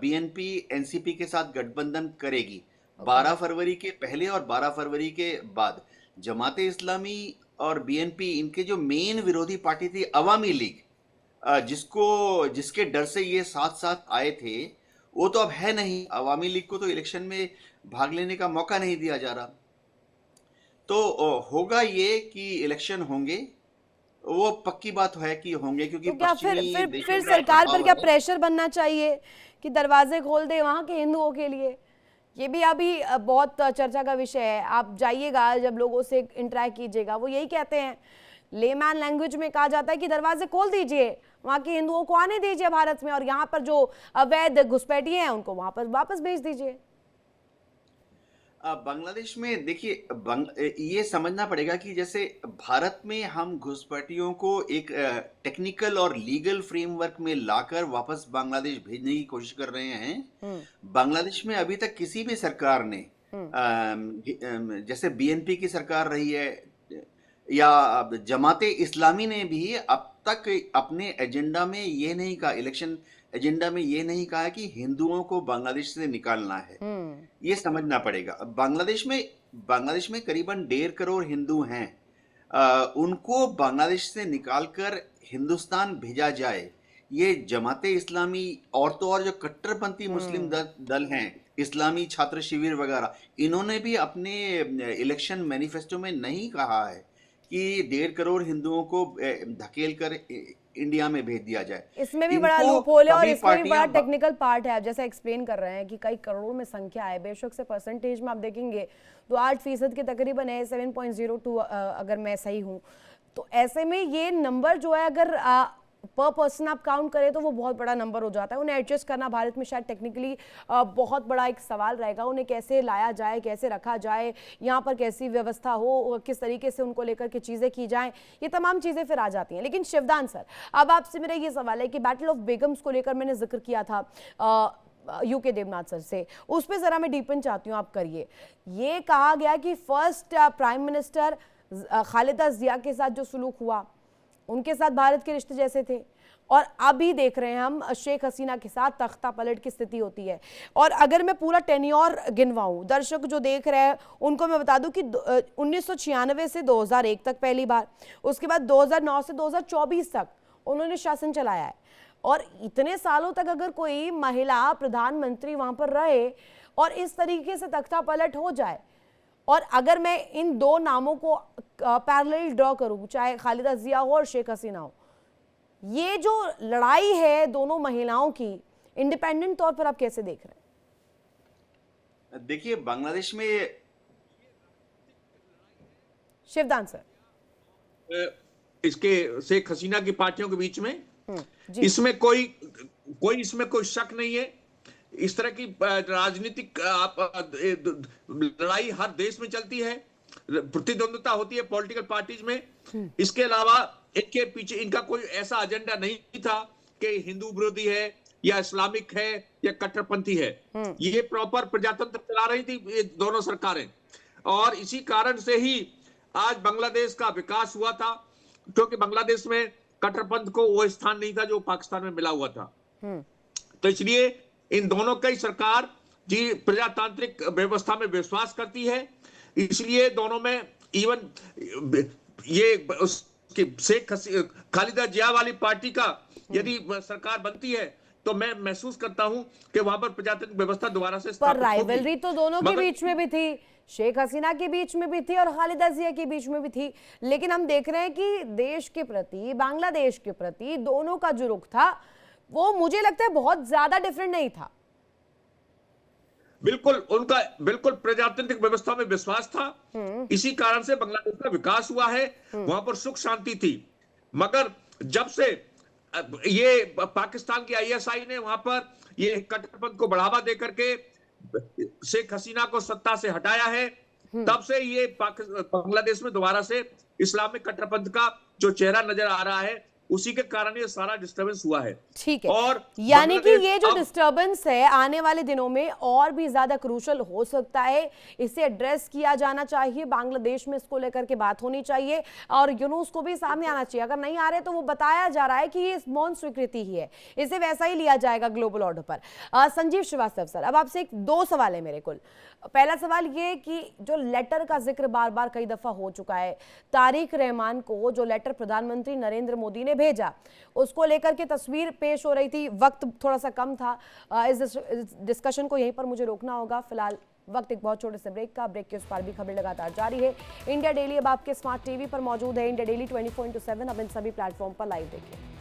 बीएनपी एनसीपी के साथ गठबंधन करेगी? 12 फरवरी के पहले और 12 फरवरी के बाद जमाते इस्लामी और बीएनपी, इनके जो मेन विरोधी पार्टी थी अवामी लीग, जिसके डर से ये साथ साथ आए थे, वो तो अब है नहीं। अवामी लीग को तो इलेक्शन में भाग लेने का मौका नहीं दिया जा रहा। तो होगा ये कि इलेक्शन होंगे, वो पक्की बात है कि होंगे, क्योंकि तो क्या फिर सरकार पर क्या प्रेशर बनना चाहिए कि दरवाजे खोल दे वहां के हिंदुओं के लिए? ये भी अभी बहुत चर्चा का विषय है। आप जाइएगा, जब लोगों से इंटरेक्ट कीजिएगा, वो यही कहते हैं, लेमैन लैंग्वेज में कहा जाता है कि दरवाजे खोल दीजिए, वहां के हिंदुओं को आने दीजिए भारत में, और यहाँ पर जो अवैध घुसपैठिए हैं उनको वहां पर वापस भेज दीजिए। बांग्लादेश में देखिए ये समझना पड़ेगा कि जैसे भारत में हम घुसपैठियों को एक टेक्निकल और लीगल फ्रेमवर्क में लाकर वापस बांग्लादेश भेजने की कोशिश कर रहे हैं। बांग्लादेश में अभी तक किसी भी सरकार ने जैसे बीएनपी की सरकार रही है या जमाते इस्लामी ने भी अब तक अपने एजेंडा में ये नहीं कहा, इलेक्शन एजेंडा में ये नहीं कहा कि हिंदुओं को बांग्लादेश से निकालना है। ये समझना पड़ेगा। बांग्लादेश में करीबन 1.5 करोड़ हिंदू हैं। उनको बांग्लादेश से निकालकर हिंदुस्तान भेजा जाए, ये जमाते इस्लामी और तो और जो कट्टरपंथी मुस्लिम दल हैं, इस्लामी छात्र शिविर वगैरह, इन्होंने भी अपने इलेक्शन मैनिफेस्टो में नहीं कहा है कि 1.5 करोड़ हिंदुओं को धकेल कर इंडिया में भेज दिया जाए। इसमें भी बड़ा लूप होल है और इसमें भी बड़ा टेक्निकल पार्ट है। आप जैसा एक्सप्लेन कर रहे हैं कि कई करोड़ों में संख्या है, बेशक से परसेंटेज में आप देखेंगे तो 8% के तकरीबन है, 7.02 अगर मैं सही हूँ। तो ऐसे में ये नंबर जो है अगर पर पर्सन आप काउंट करें तो वो बहुत बड़ा नंबर हो जाता है। उन्हें एडजस्ट करना भारत में शायद टेक्निकली बहुत बड़ा एक सवाल रहेगा। उन्हें कैसे लाया जाए, कैसे रखा जाए, यहाँ पर कैसी व्यवस्था हो, किस तरीके से उनको लेकर के चीज़ें की जाएं, ये तमाम चीज़ें फिर आ जाती हैं। लेकिन शिवदान सर, अब आपसे मेरा ये सवाल है कि बैटल ऑफ बेगम्स को लेकर मैंने जिक्र किया था यूके देवनाथ सर से, उस पर ज़रा मैं डीपन चाहती हूँ, आप करिए। ये कहा गया कि फर्स्ट प्राइम मिनिस्टर खालिदा जिया के साथ जो सुलूक हुआ, उनके साथ भारत के रिश्ते जैसे थे, और अभी देख रहे हैं हम शेख हसीना के साथ तख्ता पलट की स्थिति होती है। और अगर मैं पूरा टेन्योर गिनवाऊं, दर्शक जो देख रहे हैं उनको मैं बता दूं कि 1996 से 2001 तक पहली बार, उसके बाद 2009 से 2024 तक उन्होंने शासन चलाया है। और इतने सालों तक अगर कोई महिला प्रधानमंत्री वहां पर रहे और इस तरीके से तख्ता पलट हो जाए, और अगर मैं इन दो नामों को पैरेलल ड्रॉ करूं, चाहे खालिदा जिया हो और शेख हसीना हो, ये जो लड़ाई है दोनों महिलाओं की, इंडिपेंडेंट तौर पर आप कैसे देख रहे हैं? देखिए, बांग्लादेश में शिवदान सर, इसके शेख हसीना की पार्टियों के बीच में इसमें कोई इसमें कोई शक नहीं है। इस तरह की राजनीतिक लड़ाई हर देश में चलती है, प्रतिद्वंद्विता होती है पॉलिटिकल पार्टीज में। इसके अलावा इनके पीछे इनका कोई ऐसा एजेंडा नहीं था कि हिंदू विरोधी है या इस्लामिक है या कट्टरपंथी है। ये प्रॉपर प्रजातंत्र चला रही थी ये दोनों सरकारें, और इसी कारण से ही आज बांग्लादेश का विकास हुआ था, क्योंकि बांग्लादेश में कट्टरपंथ को वो स्थान नहीं था जो पाकिस्तान में मिला हुआ था। तो इसलिए इन दोनों की सरकार जी प्रजातांत्रिक व्यवस्था में विश्वास करती है, इसलिए दोनों में इवन ये शेख खालिदा जिया वाली पार्टी का यदि सरकार बनती है तो मैं महसूस करता हूं कि वहां पर प्रजातांत्रिक व्यवस्था दोबारा से पर राइवलरी तो दोनों के बीच में भी थी, शेख हसीना के बीच में भी थी और खालिदा जिया के बीच में भी थी। लेकिन हम देख रहे हैं कि देश के प्रति, बांग्लादेश के प्रति दोनों का जो रुख था वो मुझे लगता है बहुत ज्यादा डिफरेंट नहीं था। बिल्कुल, उनका बिल्कुल प्रजातांत्रिक व्यवस्था में विश्वास था, इसी कारण से बांग्लादेश का विकास हुआ है, वहां पर सुख शांति थी। मगर जब से ये पाकिस्तान की आईएसआई ने वहां पर ये कट्टरपंथ को बढ़ावा देकर के शेख हसीना को सत्ता से हटाया है, तब से ये बांग्लादेश में दोबारा से इस्लामिक कट्टरपंथ का जो चेहरा नजर आ रहा है, उसी के कारण ये सारा डिस्टर्बेंस हुआ है। ठीक है, और यानी कि ये जो डिस्टर्बेंस है आने वाले दिनों में और भी ज्यादा क्रूशल हो सकता है, इसे एड्रेस किया जाना चाहिए, बांग्लादेश में इसको लेकर के बात होनी चाहिए और यूनुस को भी सामने आना चाहिए। अगर नहीं आ रहे तो वो बताया जा रहा है कि ये मौन स्वीकृति ही है, इसे वैसा ही लिया जाएगा ग्लोबल ऑर्डर पर। संजीव श्रीवास्तव सर, अब आपसे दो सवाल है मेरे कुल। पहला सवाल ये कि जो लेटर का जिक्र बार बार कई दफा हो चुका है, तारिक रहमान को जो लेटर प्रधानमंत्री नरेंद्र मोदी ने भेजा, उसको लेकर के तस्वीर पेश हो रही थी, वक्त थोड़ा सा कम था, इस डिस्कशन को यहीं पर मुझे रोकना होगा। फिलहाल वक्त एक बहुत छोटे से ब्रेक का, ब्रेक के उस पार भी खबर लगातार जारी है। इंडिया डेली अब आपके स्मार्ट टीवी पर मौजूद है, इंडिया डेली 24/7, अब इन सभी प्लेटफॉर्म पर लाइव देखिए।